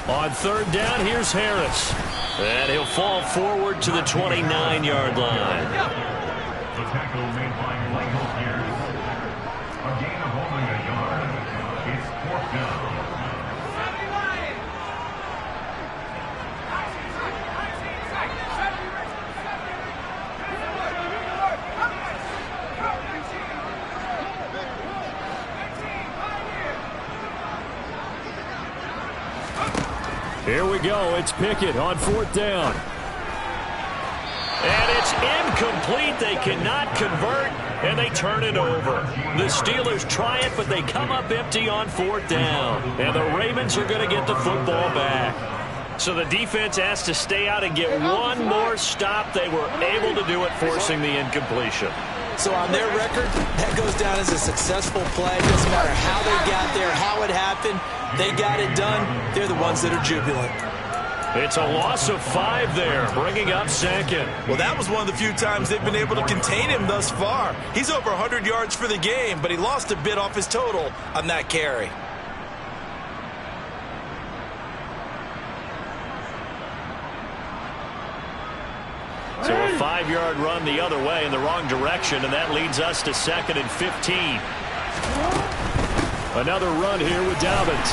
Speaker 9: On third down, here's Harris. And he'll fall forward to the 29-yard line.
Speaker 11: The tackle made by Michael Harris. A gain of only a yard. It's 4th down.
Speaker 9: Here we go. It's Pickett on 4th down.
Speaker 12: And it's incomplete. They cannot convert, and they turn it over. The Steelers try it, but they come up empty on 4th down. And the Ravens are going to get the football back. So the defense has to stay out and get one more stop. They were able to do it, forcing the incompletion.
Speaker 10: So on their record, that goes down as a successful play. Doesn't matter how they got there, how it happened. They got it done. They're the ones that are jubilant.
Speaker 9: It's a loss of 5 there, bringing up 2nd.
Speaker 10: Well, that was one of the few times they've been able to contain him thus far. He's over 100 yards for the game, but he lost a bit off his total on that carry.
Speaker 9: So a 5-yard run the other way in the wrong direction, and that leads us to 2nd and 15. Another run here with Dobbins.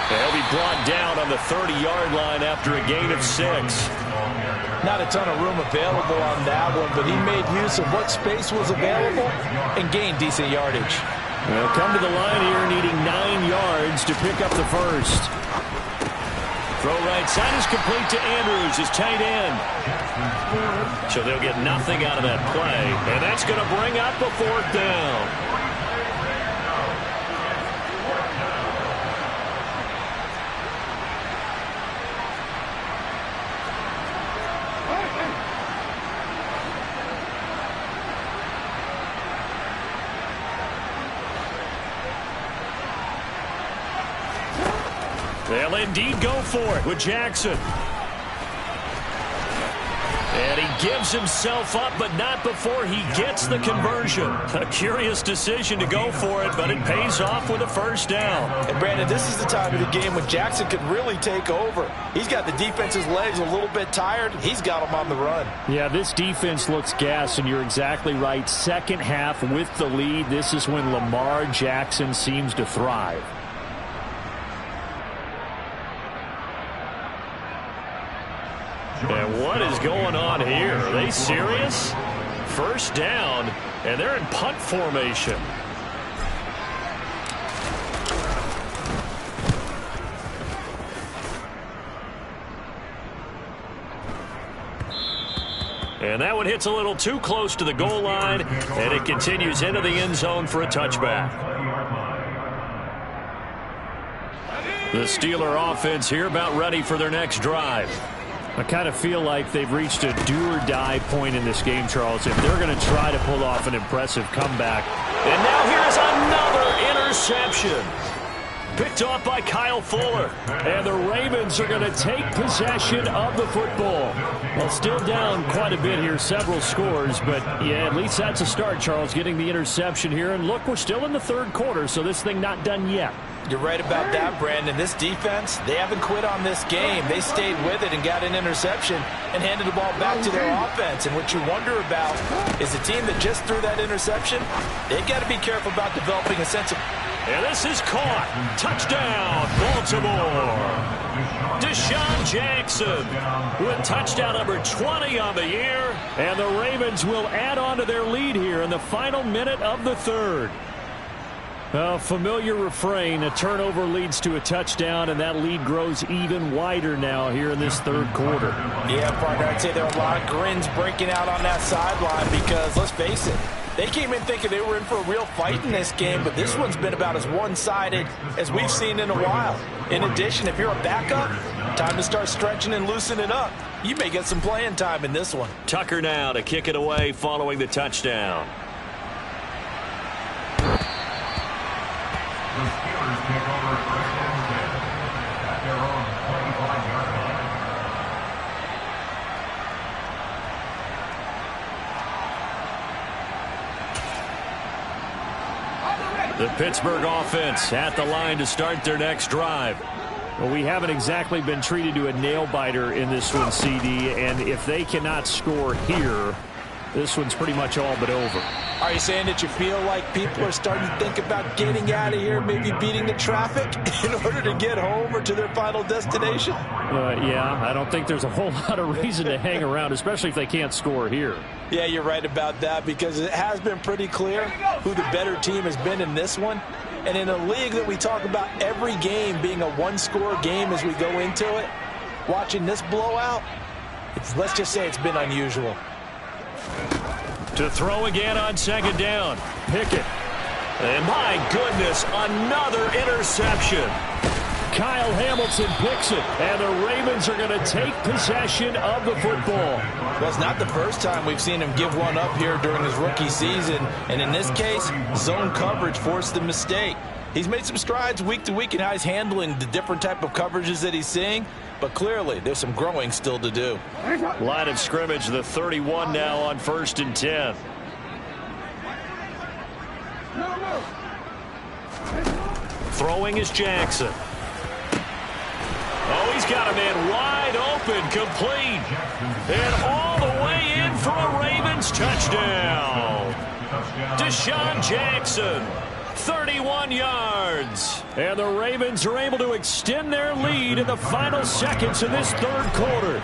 Speaker 9: They'll be brought down on the 30-yard line after a gain of 6.
Speaker 10: Not a ton of room available on that one, but he made use of what space was available and gained decent yardage.
Speaker 9: They'll come to the line here needing 9 yards to pick up the first. Throw right side is complete to Andrews, his tight end. So they'll get nothing out of that play, and that's going to bring up a 4th down. They'll indeed go for it with Jackson. And he gives himself up, but not before he gets the conversion. A curious decision to go for it, but it pays off with a 1st down.
Speaker 10: And Brandon, this is the time of the game when Jackson could really take over. He's got the defense's legs a little bit tired. He's got them on the run.
Speaker 9: Yeah, this defense looks gassed, and you're exactly right. Second half with the lead, this is when Lamar Jackson seems to thrive. And what is going on here? Are they serious? 1st down, and they're in punt formation. And that one hits a little too close to the goal line, and it continues into the end zone for a touchback. The Steeler offense here about ready for their next drive. I kind of feel like they've reached a do-or-die point in this game, Charles, if they're going to try to pull off an impressive comeback.
Speaker 12: And now here's another interception.
Speaker 9: Picked off by Kyle Fuller. And the Ravens are going to take possession of the football. Well, still down quite a bit here, several scores, but yeah, at least that's a start, Charles, getting the interception here. And look, we're still in the 3rd quarter, so this thing not done yet.
Speaker 10: You're right about that, Brandon. This defense, they haven't quit on this game. They stayed with it and got an interception and handed the ball back to their offense. And what you wonder about is the team that just threw that interception, they've got to be careful about developing a sense of...
Speaker 12: And this is caught. Touchdown, Baltimore. Deshaun Jackson with touchdown number 20 on the year.
Speaker 9: And the Ravens will add on to their lead here in the final minute of the 3rd. A familiar refrain, a turnover leads to a touchdown, and that lead grows even wider now here in this 3rd quarter.
Speaker 10: Yeah, partner, I'd say there are a lot of grins breaking out on that sideline because, let's face it, they came in thinking they were in for a real fight in this game, but this one's been about as one-sided as we've seen in a while. In addition, if you're a backup, time to start stretching and loosening up. You may get some playing time in this one.
Speaker 12: Tucker now to kick it away following the touchdown.
Speaker 11: The Steelers take over 1st and 10 at their own 25-yard line.
Speaker 9: The Pittsburgh offense at the line to start their next drive. Well, we haven't exactly been treated to a nail-biter in this one, CD, and if they cannot score here, this one's pretty much all but over.
Speaker 10: Are you saying that you feel like people are starting to think about getting out of here, maybe beating the traffic in order to get home or to their final destination?
Speaker 9: Yeah, I don't think there's a whole lot of reason to hang around, especially if they can't score here.
Speaker 10: Yeah, you're right about that because it has been pretty clear who the better team has been in this one. And in a league that we talk about every game being a one-score game as we go into it, watching this blowout, let's just say it's been unusual.
Speaker 9: To throw again on second down. Pickett. And my goodness, another interception. Kyle Hamilton picks it, and the Ravens are going to take possession of the football.
Speaker 10: Well, it's not the first time we've seen him give one up here during his rookie season, and in this case, zone coverage forced the mistake. He's made some strides week to week in how he's handling the different type of coverages that he's seeing, but clearly there's some growing still to do.
Speaker 9: Line of scrimmage, the 31 now on 1st and 10. Throwing is Jackson. Oh, he's got a man wide open, complete. And all the way in for a Ravens touchdown. Deshaun Jackson, 31 yards. And the Ravens are able to extend their lead in the final seconds of this third quarter.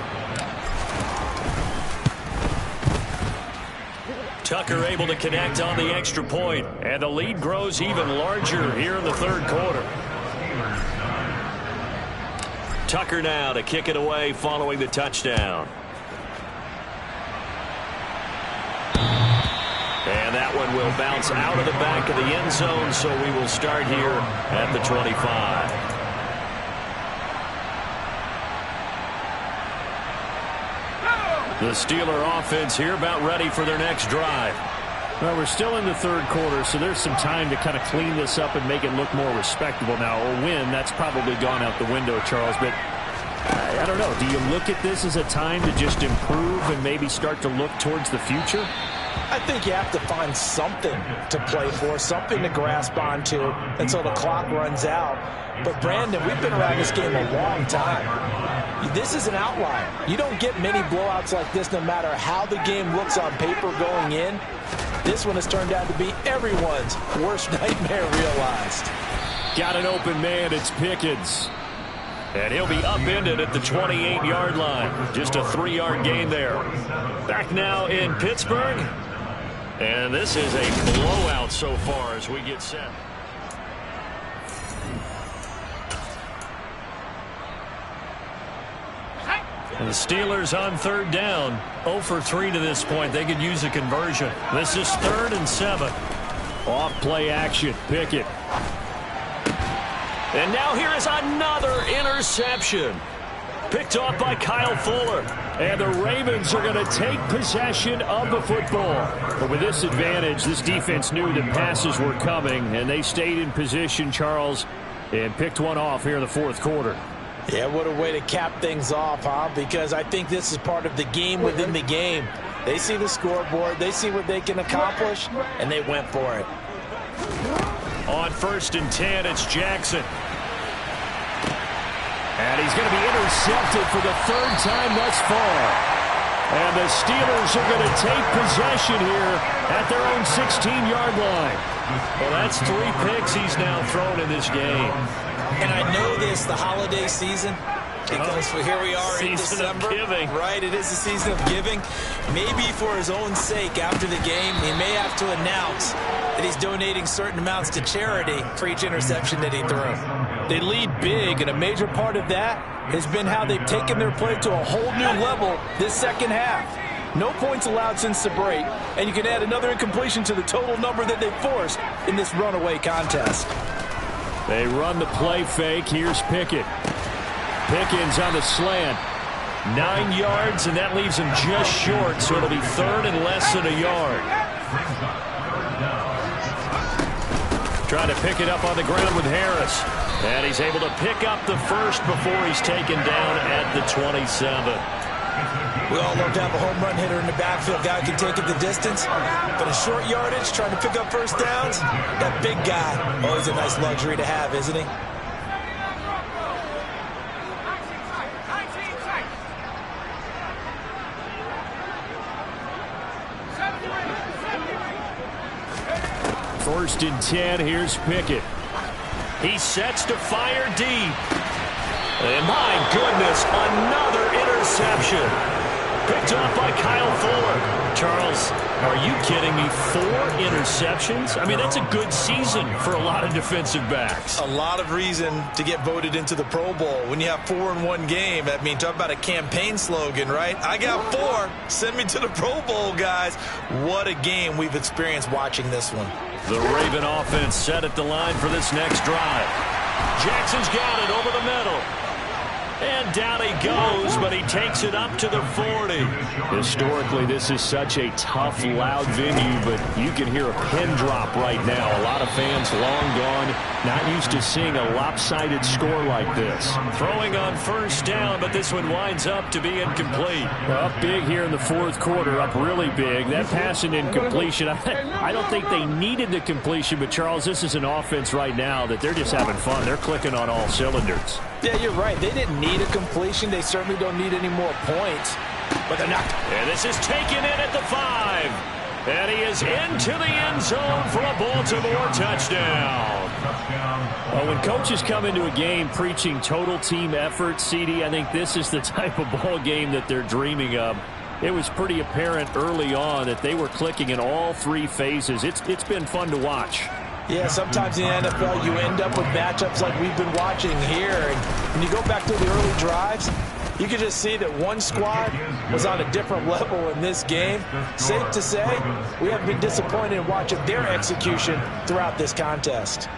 Speaker 9: Tucker able to connect on the extra point, and the lead grows even larger here in the third quarter. Tucker now to kick it away following the touchdown. And that one will bounce out of the back of the end zone, so we will start here at the 25. The Steeler offense here about ready for their next drive. Well, we're still in the third quarter, so there's some time to kind of clean this up and make it look more respectable now. A win, that's probably gone out the window, Charles, but I don't know. Do you look at this as a time to just improve and maybe start to look towards the future?
Speaker 10: I think you have to find something to play for, something to grasp onto until the clock runs out. But, Brandon, we've been around this game a long time. This is an outlier. You don't get many blowouts like this no matter how the game looks on paper going in. This one has turned out to be everyone's worst nightmare realized.
Speaker 9: Got an open man. It's Pickens. And he'll be upended at the 28-yard line. Just a 3-yard gain there. Back now in Pittsburgh. And this is a blowout so far as we get set. And the Steelers on third down. 0 for 3 to this point. They could use a conversion. This is 3rd and 7. Off play action. Pickett. And now here is another interception. Picked off by Kyle Fuller. And the Ravens are going to take possession of the football. But with this advantage, this defense knew that passes were coming, and they stayed in position, Charles, and picked one off here in the fourth quarter.
Speaker 10: Yeah, what a way to cap things off, huh? Because I think this is part of the game within the game. They see the scoreboard, they see what they can accomplish, and they went for it.
Speaker 9: On 1st and 10, it's Jackson. And he's going to be intercepted for the 3rd time thus far. And the Steelers are going to take possession here at their own 16-yard line. Well, that's 3 picks he's now thrown in this game.
Speaker 10: And I know this, the holiday season, because here we are in December.
Speaker 9: Giving.
Speaker 10: Right, it is the season of giving. Maybe for his own sake after the game, he may have to announce that he's donating certain amounts to charity for each interception that he threw.
Speaker 13: They lead big, and a major part of that has been how they've taken their play to a whole new level this second half. No points allowed since the break, and you can add another incompletion to the total number that they forced in this runaway contest.
Speaker 9: They run the play fake. Here's Pickett. Pickens on the slant. 9 yards, and that leaves him just short, so it'll be 3rd and less than a yard. Trying to pick it up on the ground with Harris. And he's able to pick up the first before he's taken down at the 27.
Speaker 10: We all love to have a home run hitter in the backfield. Guy can take it the distance. But a short yardage, trying to pick up first downs, that big guy, always a nice luxury to have, isn't he?
Speaker 9: First and 10, here's Pickett. He sets to fire deep. And my goodness, another interception.
Speaker 12: picked off by Kyle Fuller. Charles, are you kidding me? 4 interceptions? I mean, that's a good season for a lot of defensive backs.
Speaker 10: A lot of reason to get voted into the Pro Bowl. When you have 4 in one game, I mean, talk about a campaign slogan, right? I got 4. Send me to the Pro Bowl, guys. What a game we've experienced watching this one.
Speaker 12: The Raven offense set at the line for this next drive. Jackson's got it over the middle. And down he goes, but he takes it up to the 40.
Speaker 9: Historically, this is such a tough, loud venue, but you can hear a pin drop right now. A lot of fans long gone, not used to seeing a lopsided score like this.
Speaker 12: Throwing on first down, but this one winds up to be incomplete.
Speaker 9: Up big here in the fourth quarter, up really big. That pass and incompletion, I don't think they needed the completion, but Charles, this is an offense right now that they're just having fun. They're clicking on all cylinders.
Speaker 13: Yeah, you're right. They didn't need a completion. They certainly don't need any more points. But they're not.
Speaker 12: And this is taken in at the 5. And he is into the end zone for a Baltimore touchdown.
Speaker 9: Well, when coaches come into a game preaching total team effort, CD, I think this is the type of ball game that they're dreaming of. It was pretty apparent early on that they were clicking in all 3 phases. It's been fun to watch.
Speaker 13: Yeah, sometimes in the NFL you end up with matchups like we've been watching here. And when you go back to the early drives, you can just see that one squad was on a different level in this game. Safe to say, we have been disappointed in watching their execution throughout this contest.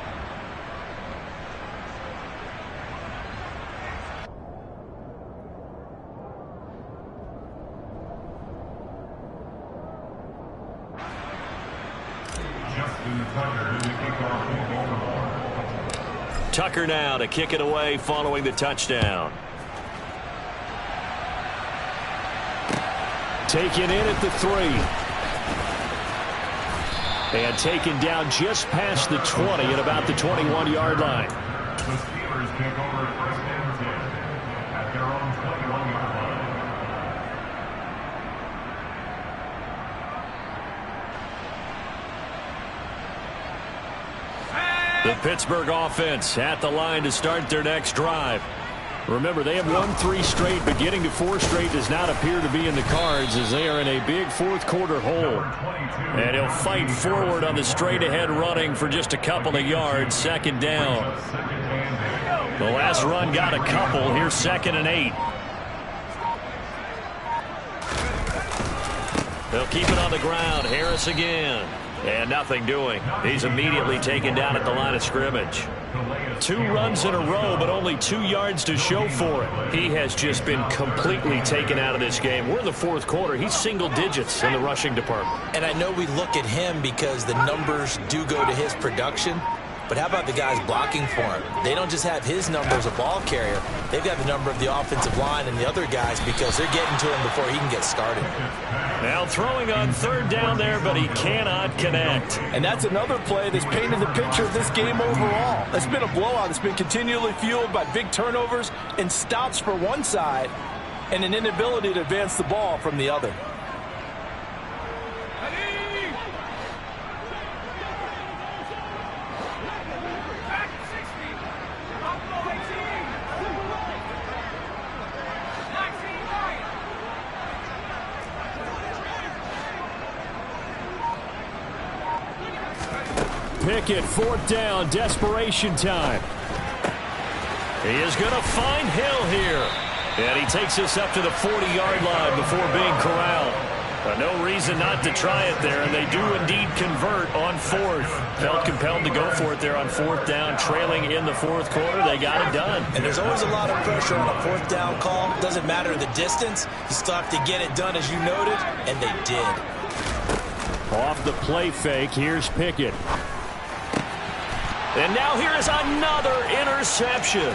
Speaker 12: Tucker now to kick it away following the touchdown.
Speaker 9: Taken in at the 3. And taken down just past the 20 at about the 21-yard line.
Speaker 11: The Steelers take over first and 10 at their own 21-yard line.
Speaker 12: The Pittsburgh offense at the line to start their next drive.
Speaker 9: Remember, they have won 3 straight, but getting to 4 straight does not appear to be in the cards as they are in a big fourth quarter hole.
Speaker 12: And he'll fight forward on the straight-ahead running for just a couple of yards. Second down. The last run got a couple. Here's 2nd and 8. They'll keep it on the ground. Harris again. And nothing doing. He's immediately taken down at the line of scrimmage.
Speaker 9: 2 runs in a row, but only 2 yards to show for it.
Speaker 12: He has just been completely taken out of this game. We're in the fourth quarter. He's single digits in the rushing department.
Speaker 10: And I know we look at him because the numbers do go to his production. But how about the guys blocking for him? They don't just have his number as a ball carrier. They've got the number of the offensive line and the other guys because they're getting to him before he can get started.
Speaker 12: Now throwing on 3rd down there, but he cannot connect.
Speaker 13: And that's another play that's painted the picture of this game overall. It's been a blowout. It's been continually fueled by big turnovers and stops for one side and an inability to advance the ball from the other.
Speaker 9: Pickett, 4th down, desperation time.
Speaker 12: He is going to find Hill here. And he takes us up to the 40-yard line before being corralled. But no reason not to try it there, and they do indeed convert on 4th. Felt compelled to go for it there on 4th down, trailing in the fourth quarter. They got it done.
Speaker 10: And there's always a lot of pressure on a 4th down call. Doesn't matter the distance. You still have to get it done, as you noted, and they did.
Speaker 9: Off the play fake, here's Pickett.
Speaker 12: And now here is another interception.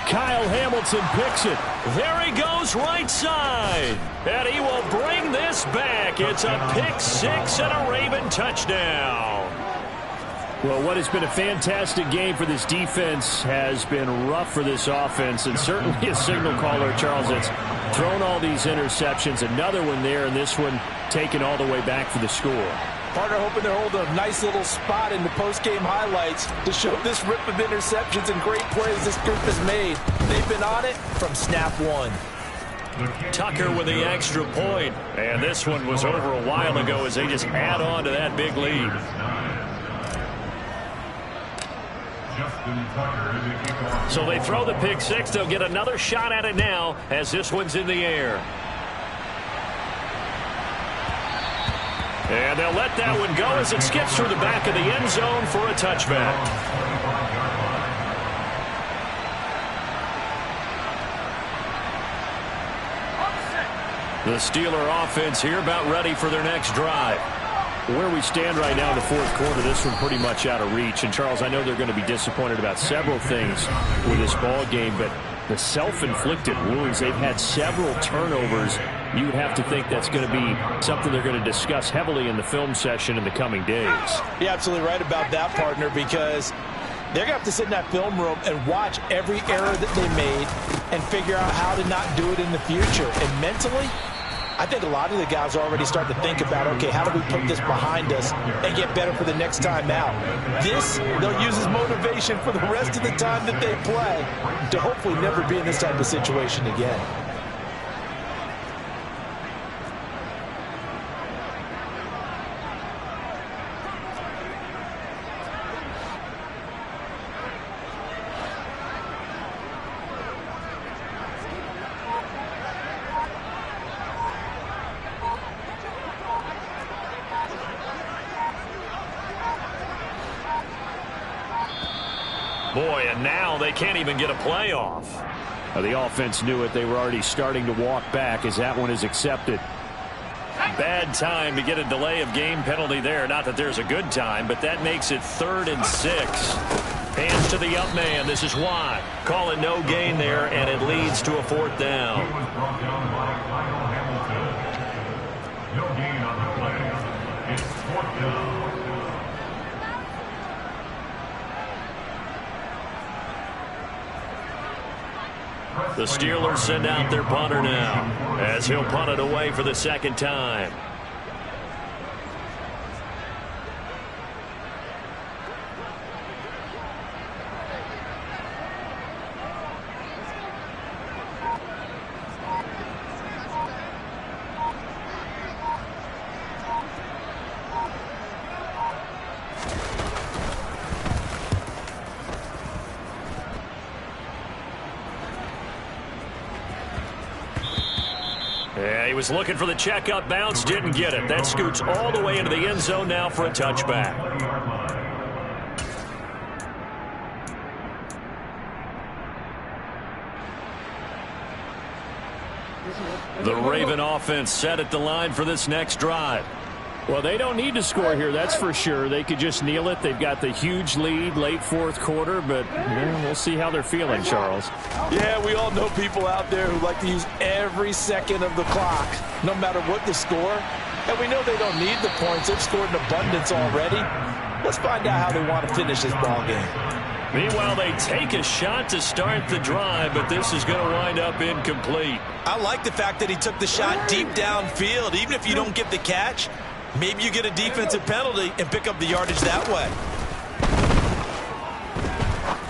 Speaker 9: Kyle Hamilton picks it.
Speaker 12: There he goes right side. And he will bring this back. It's a pick 6 and a Raven touchdown.
Speaker 9: Well, what has been a fantastic game for this defense has been rough for this offense, and certainly a signal caller, Charles, that's thrown all these interceptions. Another one there, and this one taken all the way back for the score.
Speaker 13: Partner hoping they're holding a nice little spot in the post-game highlights to show this rip of interceptions and great plays this group has made. They've been on it from snap 1.
Speaker 9: Tucker with the extra point. And this one was over a while ago as they just add on to that big lead. So they throw the pick six. They'll get another shot at it now as this one's in the air. And they'll let that one go as it skips through the back of the end zone for a touchback. The Steeler offense here about ready for their next drive. Where we stand right now in the fourth quarter, this one pretty much out of reach. And, Charles, I know they're going to be disappointed about several things with this ball game, but the self-inflicted wounds, they've had several turnovers. You would have to think that's going to be something they're going to discuss heavily in the film session in the coming days.
Speaker 13: You're absolutely right about that, partner, because they're going to have to sit in that film room and watch every error that they made and figure out how to not do it in the future. And mentally, I think a lot of the guys are already starting to think about, okay, how do we put this behind us and get better for the next time out? This, they'll use as motivation for the rest of the time that they play to hopefully never be in this type of situation again.
Speaker 9: Boy, and now they can't even get a play off. The offense knew it. They were already starting to walk back as that one is accepted. Bad time to get a delay of game penalty there. Not that there's a good time, but that makes it 3rd and 6. Hands to the up man. This is Watt. Calling no gain there, and it leads to a 4th down.
Speaker 11: No gain on the play. It's 4th down.
Speaker 9: The Steelers send out their punter now as he'll punt it away for the 2nd time. Yeah, he was looking for the checkup bounce, didn't get it. That scoots all the way into the end zone now for a touchback. The Raven offense set at the line for this next drive.
Speaker 12: Well, they don't need to score here, that's for sure. They could just kneel it. They've got the huge lead late fourth quarter, but we'll see how they're feeling, Charles.
Speaker 13: Yeah, we all know people out there who like to use every second of the clock, no matter what the score. And we know they don't need the points. They've scored in abundance already. Let's find out how they want to finish this ball game.
Speaker 9: Meanwhile, they take a shot to start the drive, but this is going to wind up incomplete.
Speaker 10: I like the fact that he took the shot deep downfield. Even if you don't get the catch, maybe you get a defensive penalty and pick up the yardage that way.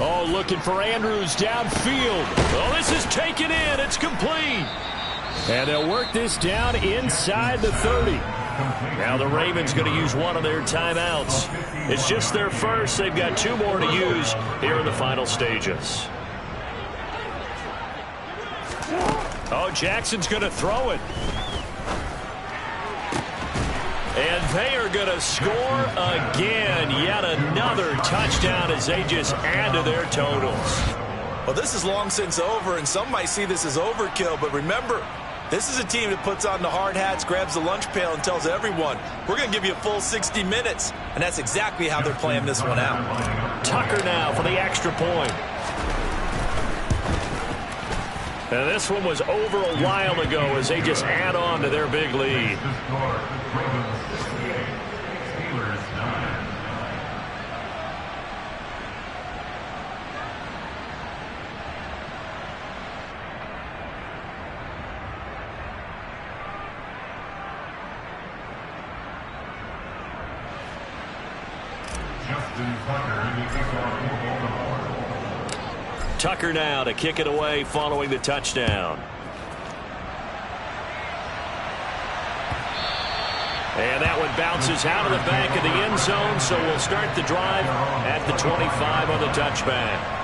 Speaker 12: Oh, looking for Andrews downfield.
Speaker 9: Oh, this is taken in. It's complete.
Speaker 12: And they'll work this down inside the 30.
Speaker 9: Now the Ravens going to use one of their timeouts. It's just their first. They've got 2 more to use here in the final stages. Oh, Jackson's going to throw it. And they are going to score again. Yet another touchdown as they just add to their totals.
Speaker 10: Well, this is long since over, and some might see this as overkill. But remember, this is a team that puts on the hard hats, grabs the lunch pail, and tells everyone, we're going to give you a full 60 minutes. And that's exactly how they're playing this one out.
Speaker 9: Tucker now for the extra point. And this one was over a while ago as they just add on to their big lead. Tucker now to kick it away following the touchdown. And that one bounces out of the back of the end zone, so we'll start the drive at the 25 on the touchback.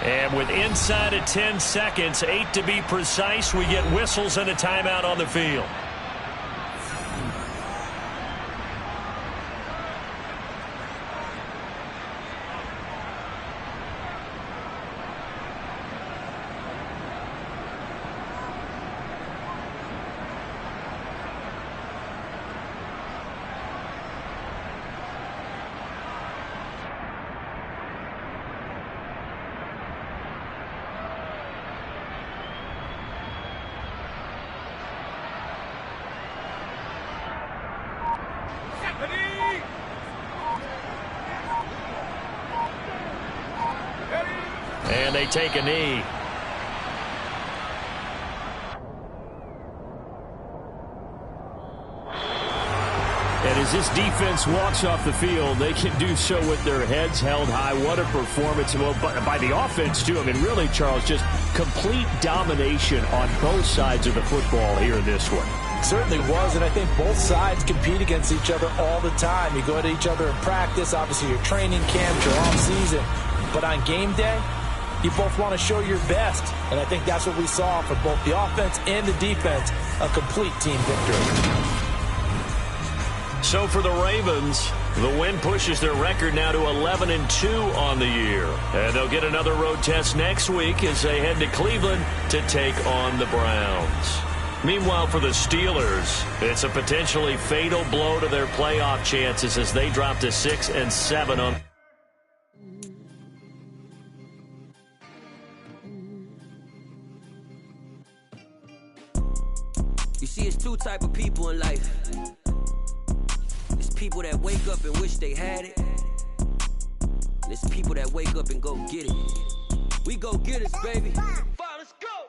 Speaker 9: And with inside of 10 seconds, 8 to be precise, we get whistles and a timeout on the field. And they take a knee. And as this defense walks off the field, they can do so with their heads held high. What a performance. Well, by the offense, too. I mean, really, Charles, just complete domination on both sides of the football here in this one.
Speaker 13: Certainly was, and I think both sides compete against each other all the time. You go at each other in practice, obviously your training camp, your off-season. But on game day, you both want to show your best, and I think that's what we saw for both the offense and the defense, a complete team victory.
Speaker 9: So for the Ravens, the win pushes their record now to 11-2 on the year. And they'll get another road test next week as they head to Cleveland to take on the Browns. Meanwhile, for the Steelers, it's a potentially fatal blow to their playoff chances as they drop to 6-7 on.
Speaker 14: You see, it's two type of people in life. It's people that wake up and wish they had it. And it's people that wake up and go get it. We go get it, baby.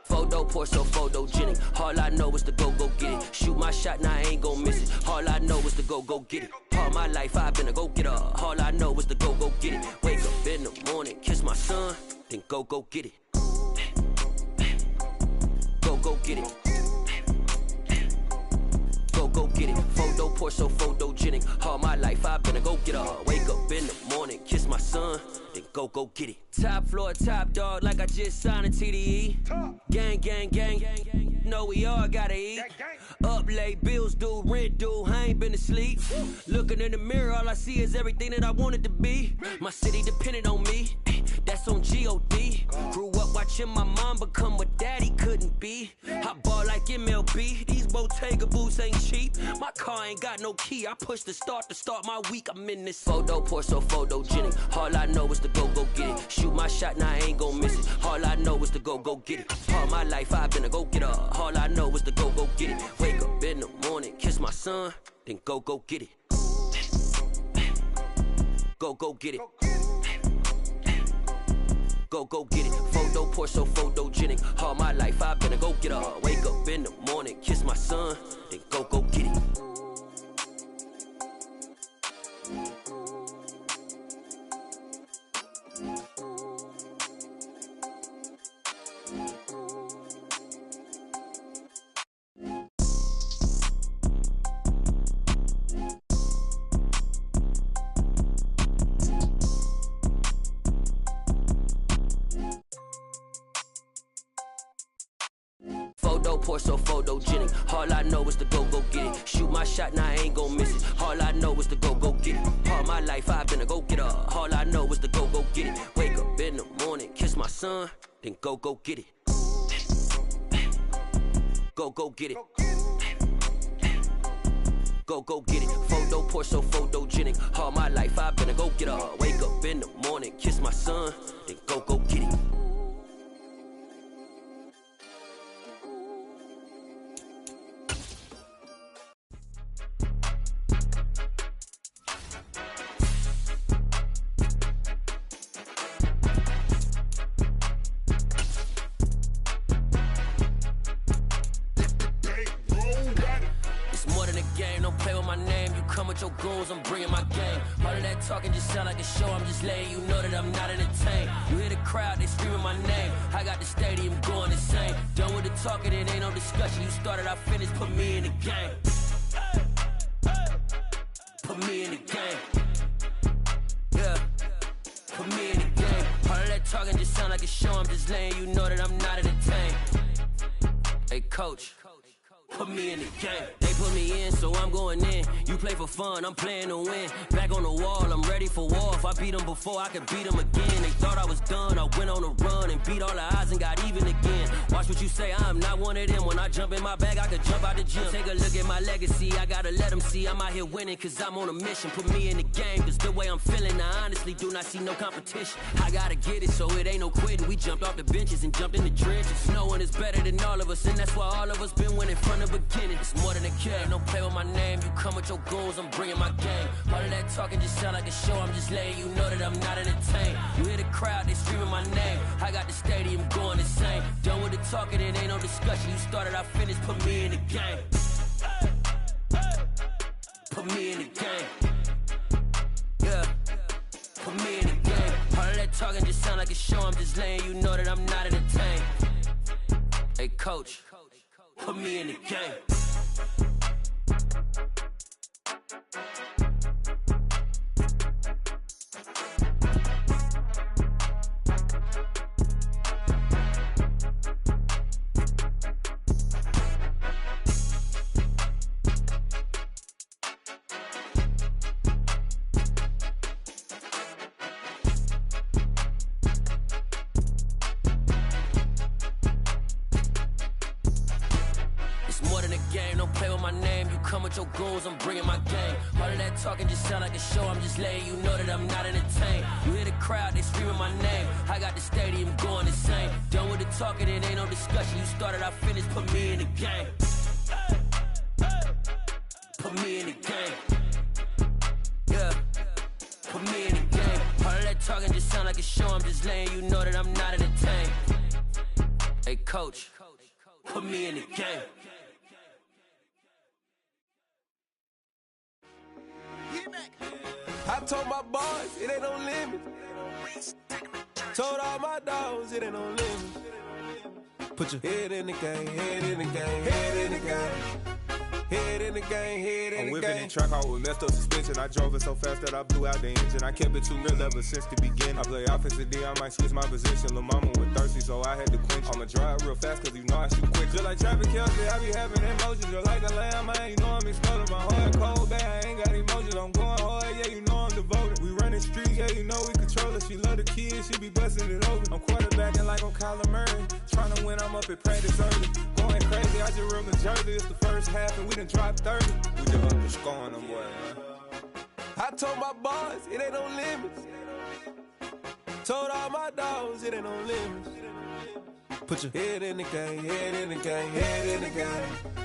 Speaker 14: Photo, Porso, photogenic. All I know is to go get it. Shoot my shot, now I ain't gon' miss it. All I know is to go get it. All my life I've been a go-getter. All I know is to go get it. Wake up in the morning, kiss my son, then go get it. Go get it. Go get it. Photo, Porso, photogenic. All my life I've been a go-getter. Wake up in the morning, kiss my son, then go get it. Top floor, top dog, like I just signed a TDE. Gang, gang, gang, gang. Know we all gotta eat. Up late, bills due, rent due, I ain't been asleep. Looking in the mirror, all I see is everything that I wanted to be. My city depended on me, that's on G.O.D. Grew up watching my mom become what daddy couldn't be. I ball like MLB, these Bottega boots ain't cheap. My car ain't got no key, I push the start to start my week. I'm in this photo, Porso, photogenic. All I know is to go get it. Shoot my shot, now I ain't gon' miss it. All I know is to go get it. All my life I've been a go-getter. All I know is to go get it. Wake up in the morning, kiss my son, then go get it. Go get it. Go get it. Photo, Porso, photogenic. All my life I've been a go-getter. Wake up in the morning, kiss my son, then go get it. Porso, photogenic. All I know is to go get it. Shoot my shot, now I ain't gon' miss it. All I know is to go get it. All my life I've been a go-getter. All I know is to go get it. Wake up in the morning, kiss my son, then go get it. Go get it. Go get it. Photo, Porso, photogenic. All my life I've been a go-getter. Wake up in the morning, kiss my son, then go get it. don't play with my name. You come with your goons, I'm bringing my game. All of that talking just sound like a show, I'm just letting you know that I'm not entertained. You hear the crowd, they screaming my name. I got the stadium going insane. Done with the talking, it ain't no discussion. You started, I finished, put me in the game. Put me in the game. Yeah, put me in the game. All of that talking just sound like a show, I'm just letting you know that I'm not entertained. Hey, coach, put me in the game. They put me in, so I'm going in. You play for fun, I'm playing to win. Back on the wall, I'm ready for war. If I beat them before, I could beat them again. They thought I was done, I went on a run and beat all the odds and got even again. Watch what you say, I'm not one of them. When I jump in my bag, I could jump out the gym. Take a look at my legacy, I gotta let them see I'm out here winning, cause I'm on a mission. Put me in the game, cause the way I'm feeling, I honestly do not see no competition. I gotta get it, so it ain't no quitting. We jumped off the benches and jumped in the trenches. No one is better than all of us, and that's why all of us been winning from the beginning. It's more than a game, don't play with my name. You come with your goons, I'm bringing my game. All of that talking just sound like a show, I'm just letting you know that I'm not entertained. You hear the crowd, they screaming my name. I got the stadium going insane. Done with the talking, it ain't no discussion. You started, I finished, put me in the game. Put me in the game. Yeah, put me in the game. All of that talking just sound like a show, I'm just letting you know that I'm not entertained. Hey, coach, put me in the game. Your goals, I'm bringing my game. All of that talking just sound like a show, I'm just letting you know that I'm not entertained. You hear the crowd, they screaming my name. I got the stadium going insane. Done with the talking, it ain't no discussion. You started, I finished, put me in the game. Put me in the game. Yeah, put me in the game. All of that talking just sound like a show, I'm just letting you know that I'm not entertained. Hey, coach, put me in the game.
Speaker 15: I told my boys, it ain't no limit. Told all my dogs, it ain't no limit. Put your head in the game, head in the game, head in the game. Head in the game, head in the game. I'm whipping in track out with messed up suspension. I drove it so fast that I blew out the engine. I kept it too real ever since the beginning. I play offensive D, I might switch my position. Lil' mama was thirsty, so I had to quench. I'ma drive real fast, cause you know I shoot quick. Just like Travis Kelce, I be having emotions. Just like the lamb, man, you know I'm exploding. My heart cold, bad, I ain't got emotions. I'm going hard, yeah, you know I'm devoted. We running streets, yeah, you know we control it. She love the kids, she be busting it over. I'm quarterbacking like I'm Kyler Murray. Trying to win, I'm up at practice early. Going crazy, I just real the jersey. It's the first half, and we done dropped 30. We just up the scoring them, boy, man. I told my boys, it ain't no limits. Told all my dogs, it ain't no limits. Put your head in the game, head in the game, head in the game.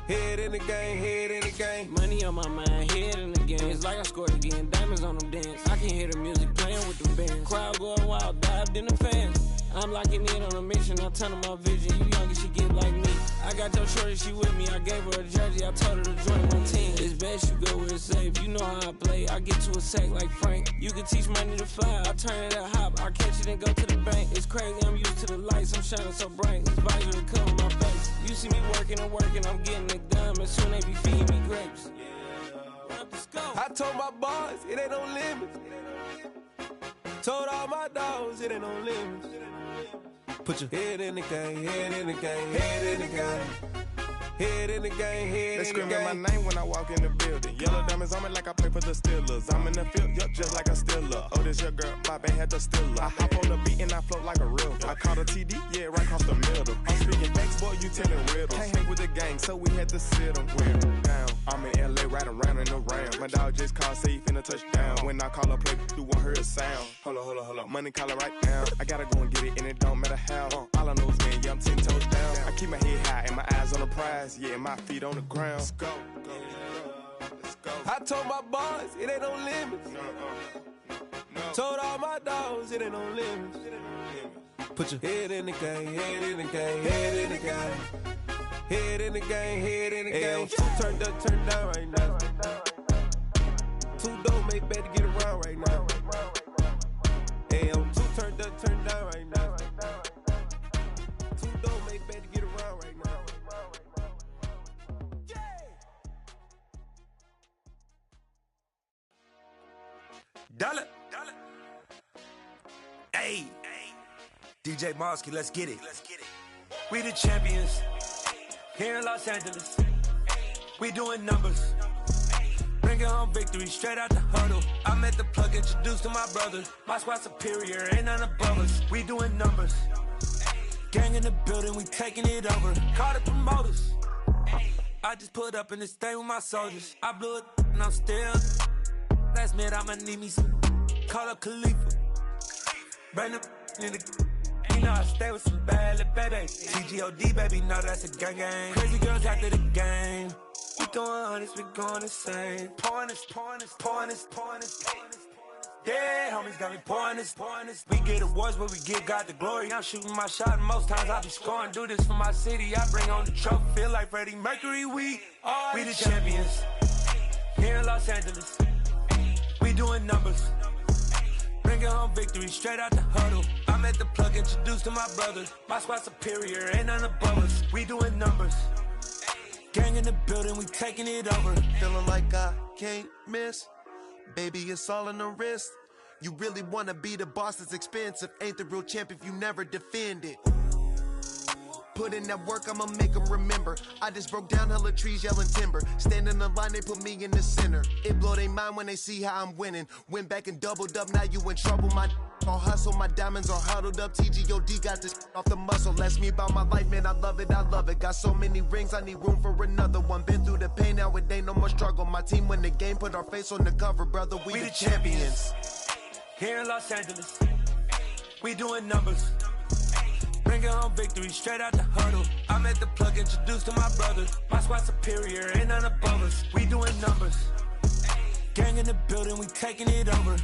Speaker 15: Head in the game, head in the game.
Speaker 16: Money on my mind, head in the game. It's like I scored again, diamonds on them dance. I can hear the music playing with the band. Crowd going wild, dived in the fans. I'm locking in on a mission, I tell her my vision. You young and she get like me. I got your shorty, she with me. I gave her a jersey, I told her to join my team. It's best you go where it's safe. You know how I play. I get to a sack like Frank. You can teach money to fly. I turn it up hop. I catch it and go to the bank. It's crazy, I'm used to the lights. I'm shining so bright. This visor to cover my face. You see me working and working. I'm getting it done. And soon they be feeding me grapes.
Speaker 15: I told my boys, it ain't no limits. Told all my dogs, it ain't no limits. Put your head in the game, head in the game, head in the game. Head in the game, head
Speaker 17: they
Speaker 15: in the game.
Speaker 17: They screaming my name when I walk in the building. Yellow diamonds on me like I play for the Steelers. I'm in the field, yup, just like a Steeler. Oh, this your girl, my band had the Steeler. I hop on the beat and I float like a river. I caught a TD, yeah, right across the middle. I'm speaking facts, boy, you telling riddles. Can't hang with the gang, so we had to sit them down. I'm in LA, riding around in the round. My dog just called, say he finna touchdown. When I call a play, you won't hear a sound. Hold up, money calling right now. I gotta go and get it, and it don't matter how. All I know is, man, yeah, I'm 10 toes down. I keep my head high and my eyes on the prize. Yeah, my feet on the ground. Let's go.
Speaker 15: I told my boys, it ain't no limits. Told all my dogs, it ain't no limits. Put your head in the game, head in the game, head in the game. Head in the game, head in the game. Two turned up, turned down right now. Two dope, make better get around right now. Hey, I'm two turned up, turned down right now. Two dope, make better get around right now.
Speaker 18: Dollar. Hey, DJ Mosky, let's get it. We the champions here in Los Angeles. We doing numbers. Bringing home victory straight out the huddle. I'm at the plug, introduced to my brother. My squad superior, ain't none above us. We doing numbers. Gang in the building, we taking it over. Call the promoters. I just put up in this thing with my soldiers. I blew it and I'm still. Last minute, I'ma need me some. Call up Khalifa. Bring them in the. You know I stay with some bad little baby. TGOD, baby, know that's a gang gang. Crazy girls after the game. We throwing hundreds, we going insane. Pouring this. Yeah, homies got me pouring this. We get awards, but we give God the glory. I'm shooting my shot, and most times I be scoring. Do this for my city, I bring on the trophy. Feel like Freddie Mercury, we the champions. Here in Los Angeles, we doing numbers. Bringing home victory straight out the huddle. I'm at the plug, introduced to my brother. My squad superior, ain't none above us. We doing numbers. Gang in the building, we taking it over.
Speaker 19: Feeling like I can't miss. Baby, it's all in the wrist. You really wanna be the boss, it's expensive. Ain't the real champ if you never defend it. Put in that work, I'ma make them remember. I just broke down hella trees, yelling timber. Stand in the line, they put me in the center. It blow their mind when they see how I'm winning. Went back and doubled up, now you in trouble. My all hustle, my diamonds are huddled up. TGOD got this off the muscle. Ask me about my life, man, I love it. Got so many rings, I need room for another one. Been through the pain, now it ain't no more struggle. My team win the game, put our face on the cover, brother. We the champions.
Speaker 18: Here in Los Angeles, we doing numbers. Bringing home victory straight out the huddle. I'm at the plug, introduced to my brother. My squad superior, ain't none above us. We doing numbers. Gang in the building, we taking it over.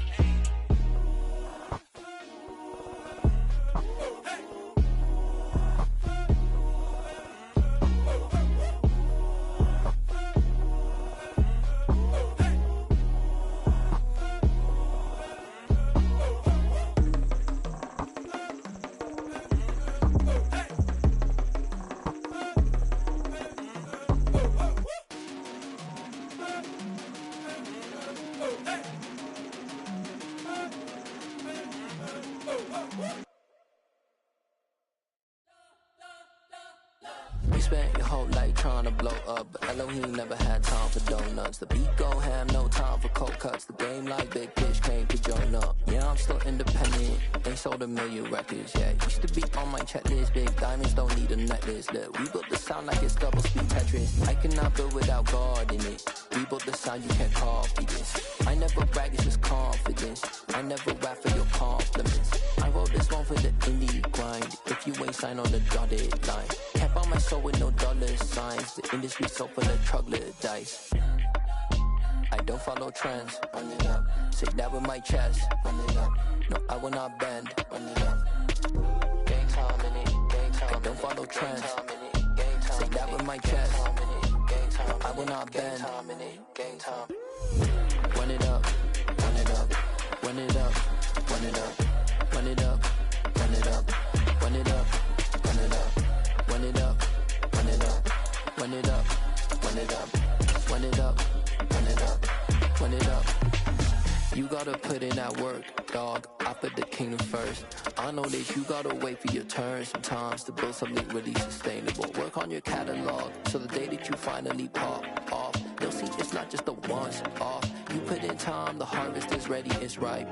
Speaker 2: You spent your whole life trying to blow up, but Elohim never had time for donuts. The beat go ham, no time for cold cuts. The game like Big Fish came to join up. Yeah, I'm still independent, ain't sold a million records yet. Used to be on my checklist, big diamonds don't need a necklace. Look, we built the sound like it's double speed Tetris. I cannot build without God in it. We built the sound, you can't copy this. I never brag, it's just confidence. I never rap for your compliments. I wrote this one for the indie grind. If you ain't signed on the dotted line, can't buy my soul with no dollar signs. The industry so full of troglodytes. I don't follow trends. Run it up. Say that with my chest. Run it up. No, I will not bend. Run it up. Gang time in it. Gang time. I don't follow trends. Say that with my chest. No, I will not bend. Gang time. Run it up. Run it up. Run it up. Run it up. Run it up. Run it up. Run it up. Run it up. Run it up. Run it up. Run it up. Run it up. Run it up. Run it up. Run it up. You gotta put in that work, dog. I put the kingdom first. I know that you gotta wait for your turn sometimes to build something really sustainable. Work on your catalog, so the day that you finally pop off, you'll see it's not just a once off. You put in time, the harvest is ready, it's ripe.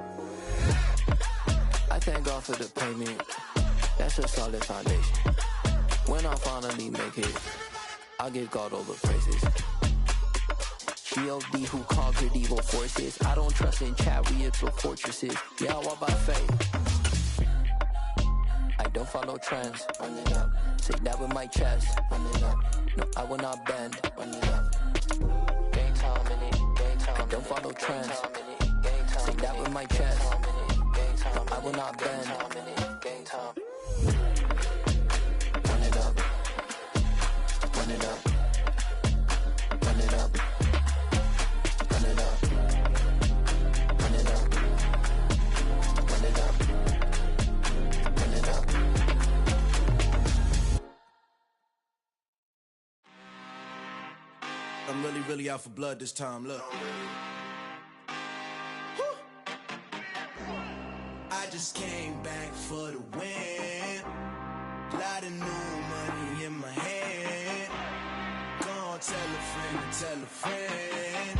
Speaker 2: I thank God for the payment. That's a solid foundation. When I finally make it, I'll give God all the praises. G.O.D. who conquered evil forces. I don't trust in chariots or fortresses. Yeah, I walk by faith. I don't follow trends. Run it up. Say that with my chest. Run it up. No, I will not bend. Run it up. Gang time in it. Gang time. I don't follow trends. Say that with my chest. No, I will not bend. Gang time. Run it up. Run Run it up. Run it up. Run it up. Run it up. Run it up. Run it up.
Speaker 8: I'm really out for blood this time, look. I just came back for the win. Lot of new money in my hand. Gonna tell a friend to tell a friend.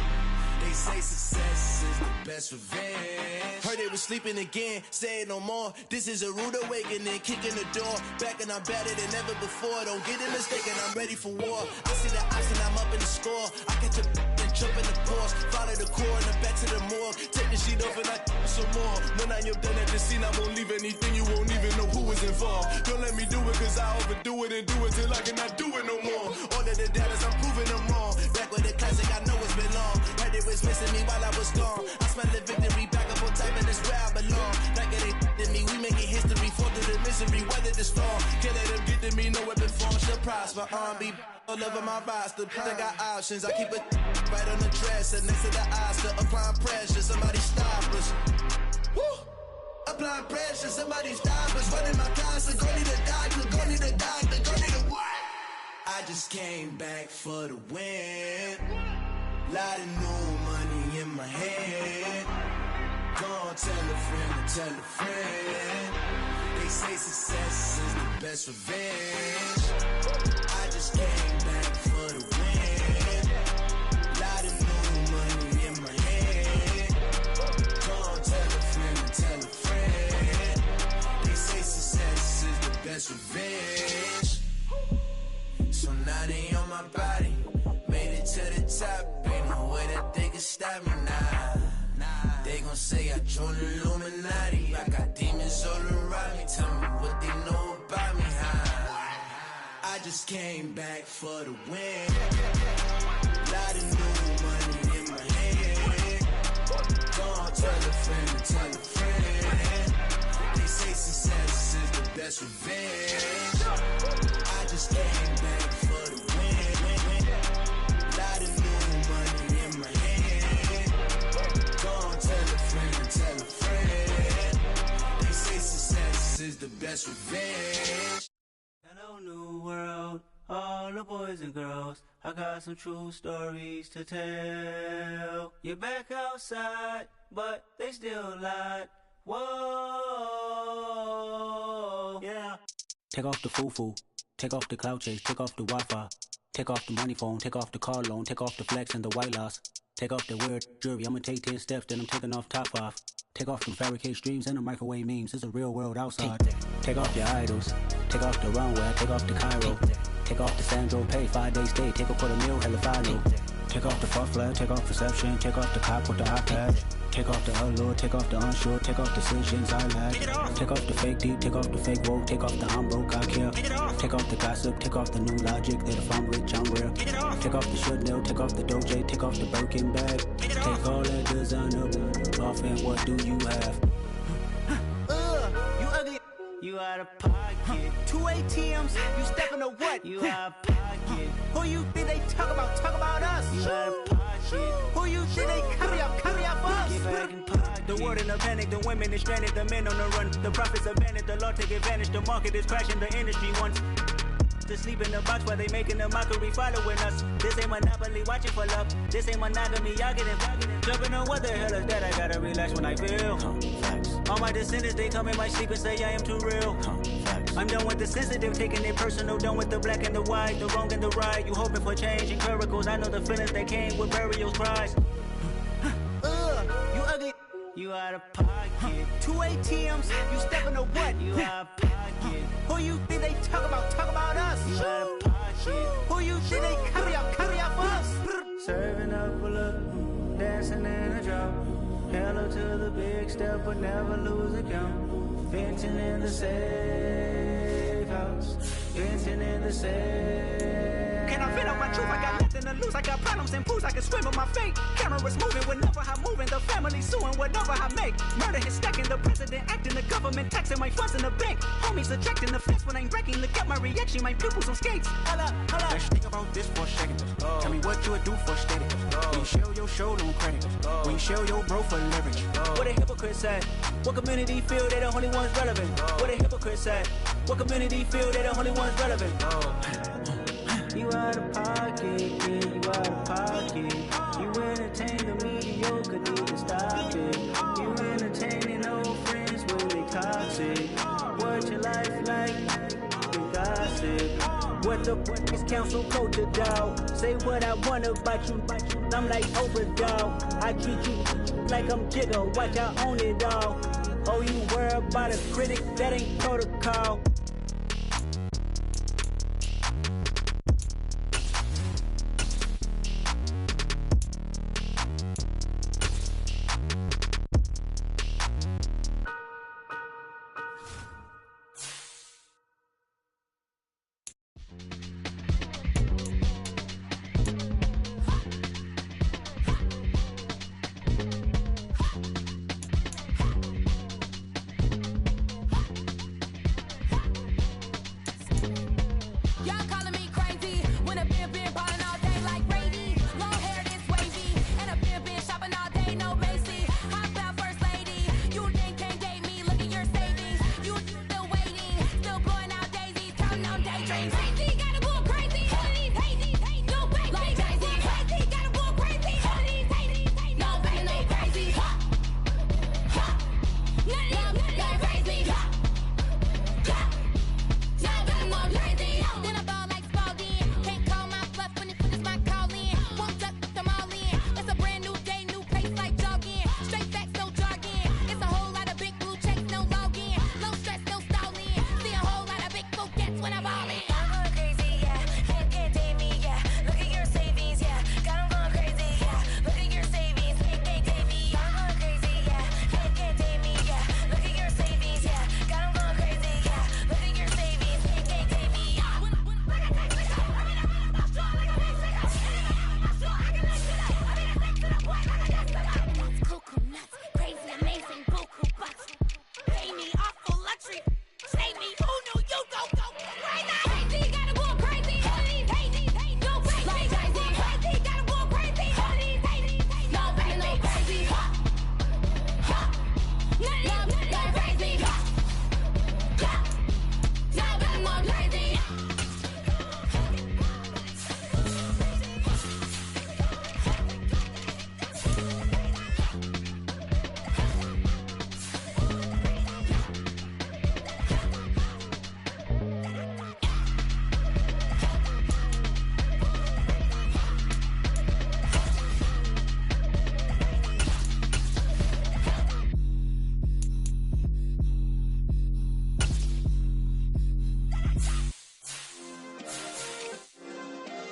Speaker 8: They say success is the best revenge. Heard they was sleeping again, say it no more. This is a rude awakening, kicking the door. Back and I'm better than ever before. Don't get it mistaken, I'm ready for war. I see the option, I'm up in the score. I get to and jump in the course. Follow the core and then back to the morgue. Take the sheet off and I some more. When I am done at the scene, I won't leave anything. You won't even know who was involved. Don't let me do it, cause I overdo it and do it till I cannot do it no more. All of the doubters, I'm proving them wrong. Back with the classic, I know it's been long. Heard it was missing me while I was gone. I smell the victory, back up on time, and that's where I belong. Like it ain't to me, we making history. Fall through the misery, weather the storm. Can't let them get to me, no weapon form shall prosper. R&B all over my roster. I got options, I keep it right on the dresser. Next to the Oscar, applying pressure, somebody stop us. Woo! Applying pressure, somebody stop us. Running my class, go need a doctor, go need a doctor, go need a what? I just came back for the win. Lot of new money in my hand. Gonna tell a friend to tell a friend. They say success is the best revenge. I just came back for the win. Lot of new money in my hand. Gonna tell a friend to tell a friend. They say success is the best revenge. So now they on my body. Made it to the top. Ain't no way that they can stop me now. They gon' say I joined the Illuminati. I got demons all around me. Tell me what they know about me, huh? I just came back for the win. Lot of new money in my hand. Gonna tell a friend to tell a friend. They say success is the best revenge. I just came back for the win. Lot of new money in my hand. Gonna tell a friend to tell a friend. They say success is the best revenge.
Speaker 20: Hello, new world, all the boys and girls. I got some true stories to tell. You're back outside, but they still lied. Whoa, yeah.
Speaker 21: Take off the foo-foo, take off the cloud chase, take off the Wi-Fi, take off the money phone, take off the car loan, take off the flex and the white loss. Take off the weird jewelry, I'ma take 10 steps, then I'm taking off top off. Take off the fabricate streams and the microwave memes, it's a real world outside. Take off your idols, take off the runway, take off the Cairo. Take off the Sandro Pay, 5 days stay, take a quarter meal, hella follow. Take off the fuck flag, take off perception, take off the cop with the iPad. Take off the allure, take off the unsure, take off decisions I lack. Take off the fake deep, take off the fake woke, take off the I'm broke, I care. Take off the gossip, take off the new logic that if I'm rich, I'm real. Take off the Chanel, take off the Doja, take off the Birkin bag. Take all that designer off and what do you have?
Speaker 20: You ugly. You out of pocket. 2 ATMs, you stepping to what? You out of pocket. Who you think they talk about? Talk about us. You out of pocket. Who you think they carry up for us? Get back in pocket. The world in a panic, the women is stranded, the men on the run. The profits abandoned, the law take advantage. The market is crashing, the industry wants to sleep in the box while they making a mockery following us. This ain't Monopoly, watching for love. This ain't monogamy, y'all getting jumping on what the hell is that? I gotta relax when I feel. All my descendants, they come in my sleep and say I am too real. I'm done with the sensitive, taking it personal. Done with the black and the white, the wrong and the right. You hoping for change and miracles. I know the feelings that came with burial cries. You ugly. You out of pocket. 2 ATMs, you stepping to what? You out of pocket. Who you think they talk about? Talk about us. You out of pocket. Who you think they carry up for us? Serving up a look, dancing in a drop. Hello to the big step, but never lose a count. Venting in the safe house. Venting in the safe. Can I vent out my truth? I got nothing to lose. I got problems and pools. I can swim with my fate. Cameras moving whenever I'm moving. The family suing whatever I make. Murder is stacking. The president acting. The government taxing my funds in the bank. Homies ejecting the fence when I'm breaking. Look at my reaction. My pupils on skates. Holla, holla. Think about this for a second. Tell me what you would do for steady. When you show your shoulder on credit. When you show your bro for leverage. What a hypocrite said. What community feel they the only ones relevant? What a hypocrite said. What community feel they the only ones relevant? You out of pocket, yeah, you out of pocket. You entertain the mediocre, need to stop it. You entertaining old friends when they toxic. What your life like? You gossip. What the fuck is council culture, dog? Say what I want about you, I'm like overdog. I treat you like I'm Jigga, watch I own it all. Oh, you worry about a critic, that ain't protocol.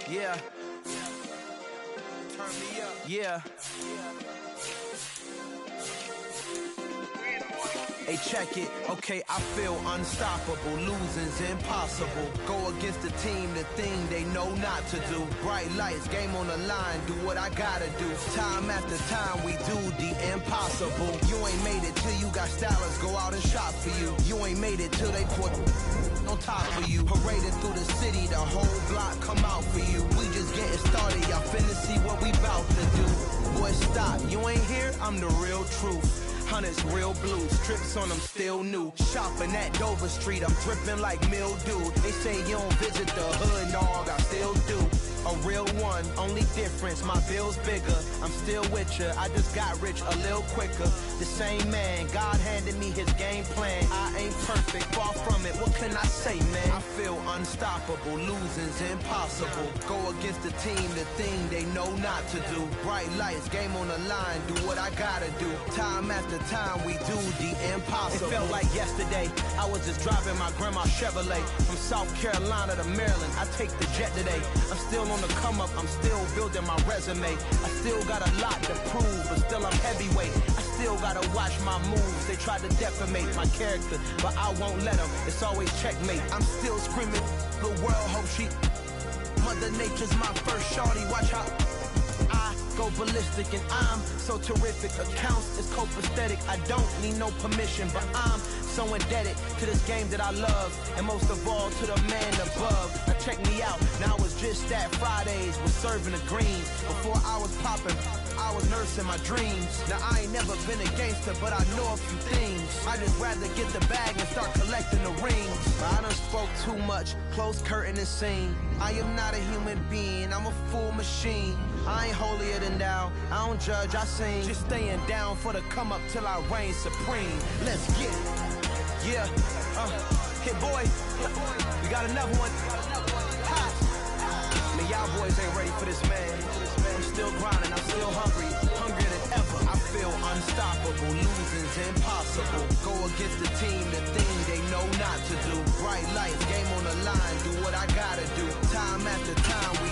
Speaker 8: Yeah. Turn me up. Yeah. Hey, check it. Okay, I feel unstoppable. Losing's impossible. Go against the team, the thing they know not to do. Bright lights, game on the line. Do what I gotta do. Time after time, we do the impossible. You ain't made it till you got stylists go out and shop for you. You ain't made it till they put on top of you. Parading through the city, the whole block come out for you. We just getting started. Y'all finna see what we bout to do. Boy, stop. You ain't here? I'm the real truth. Hunters, real blue, strips on them still new. Shopping at Dover Street, I'm dripping like mildew. They say you don't visit the hood, dog, I still do. A real one, only difference, my bill's bigger. I'm still with ya, I just got rich a little quicker. The same man, God handed me his game plan. I ain't perfect, far from it, what can I say, man? I feel unstoppable, losing's impossible. Go against the team, the thing they know not to do. Bright lights, game on the line, do what I gotta do. Time after time, we do the impossible. It felt like yesterday, I was just driving my grandma's Chevrolet. From South Carolina to Maryland, I take the jet today. I'm still on the come up, I'm still building my resume. I still got a lot to prove, but still I'm heavyweight. I still gotta watch my moves. They try to defamate my character, but I won't let them. It's always checkmate. I'm still screaming, the world hope she. Mother Nature's my first shorty, watch how I go ballistic and I'm so terrific. Accounts is copacetic, I don't need no permission, but I'm so indebted to this game that I love, and most of all to the man above. Now check me out, now it's just
Speaker 1: that Fridays was serving the green. Before I was popping, I was nursing my dreams. Now I ain't never been a gangster, but I know a few things. I just rather get the bag and start collecting the rings. But I done spoke too much, close curtain and scene. I am not a human being, I'm a full machine. I ain't holier than thou, I don't judge, I sing. Just staying down for the come up till I reign supreme. Let's get it. Yeah, Hit Boy, we got another one. Ha. Man, y'all boys ain't ready for this, man. I'm still grinding, I'm still hungry, hungrier than ever. I feel unstoppable, losing's impossible. Go against the team, the thing they know not to do. Bright lights, game on the line, do what I gotta do. Time after time we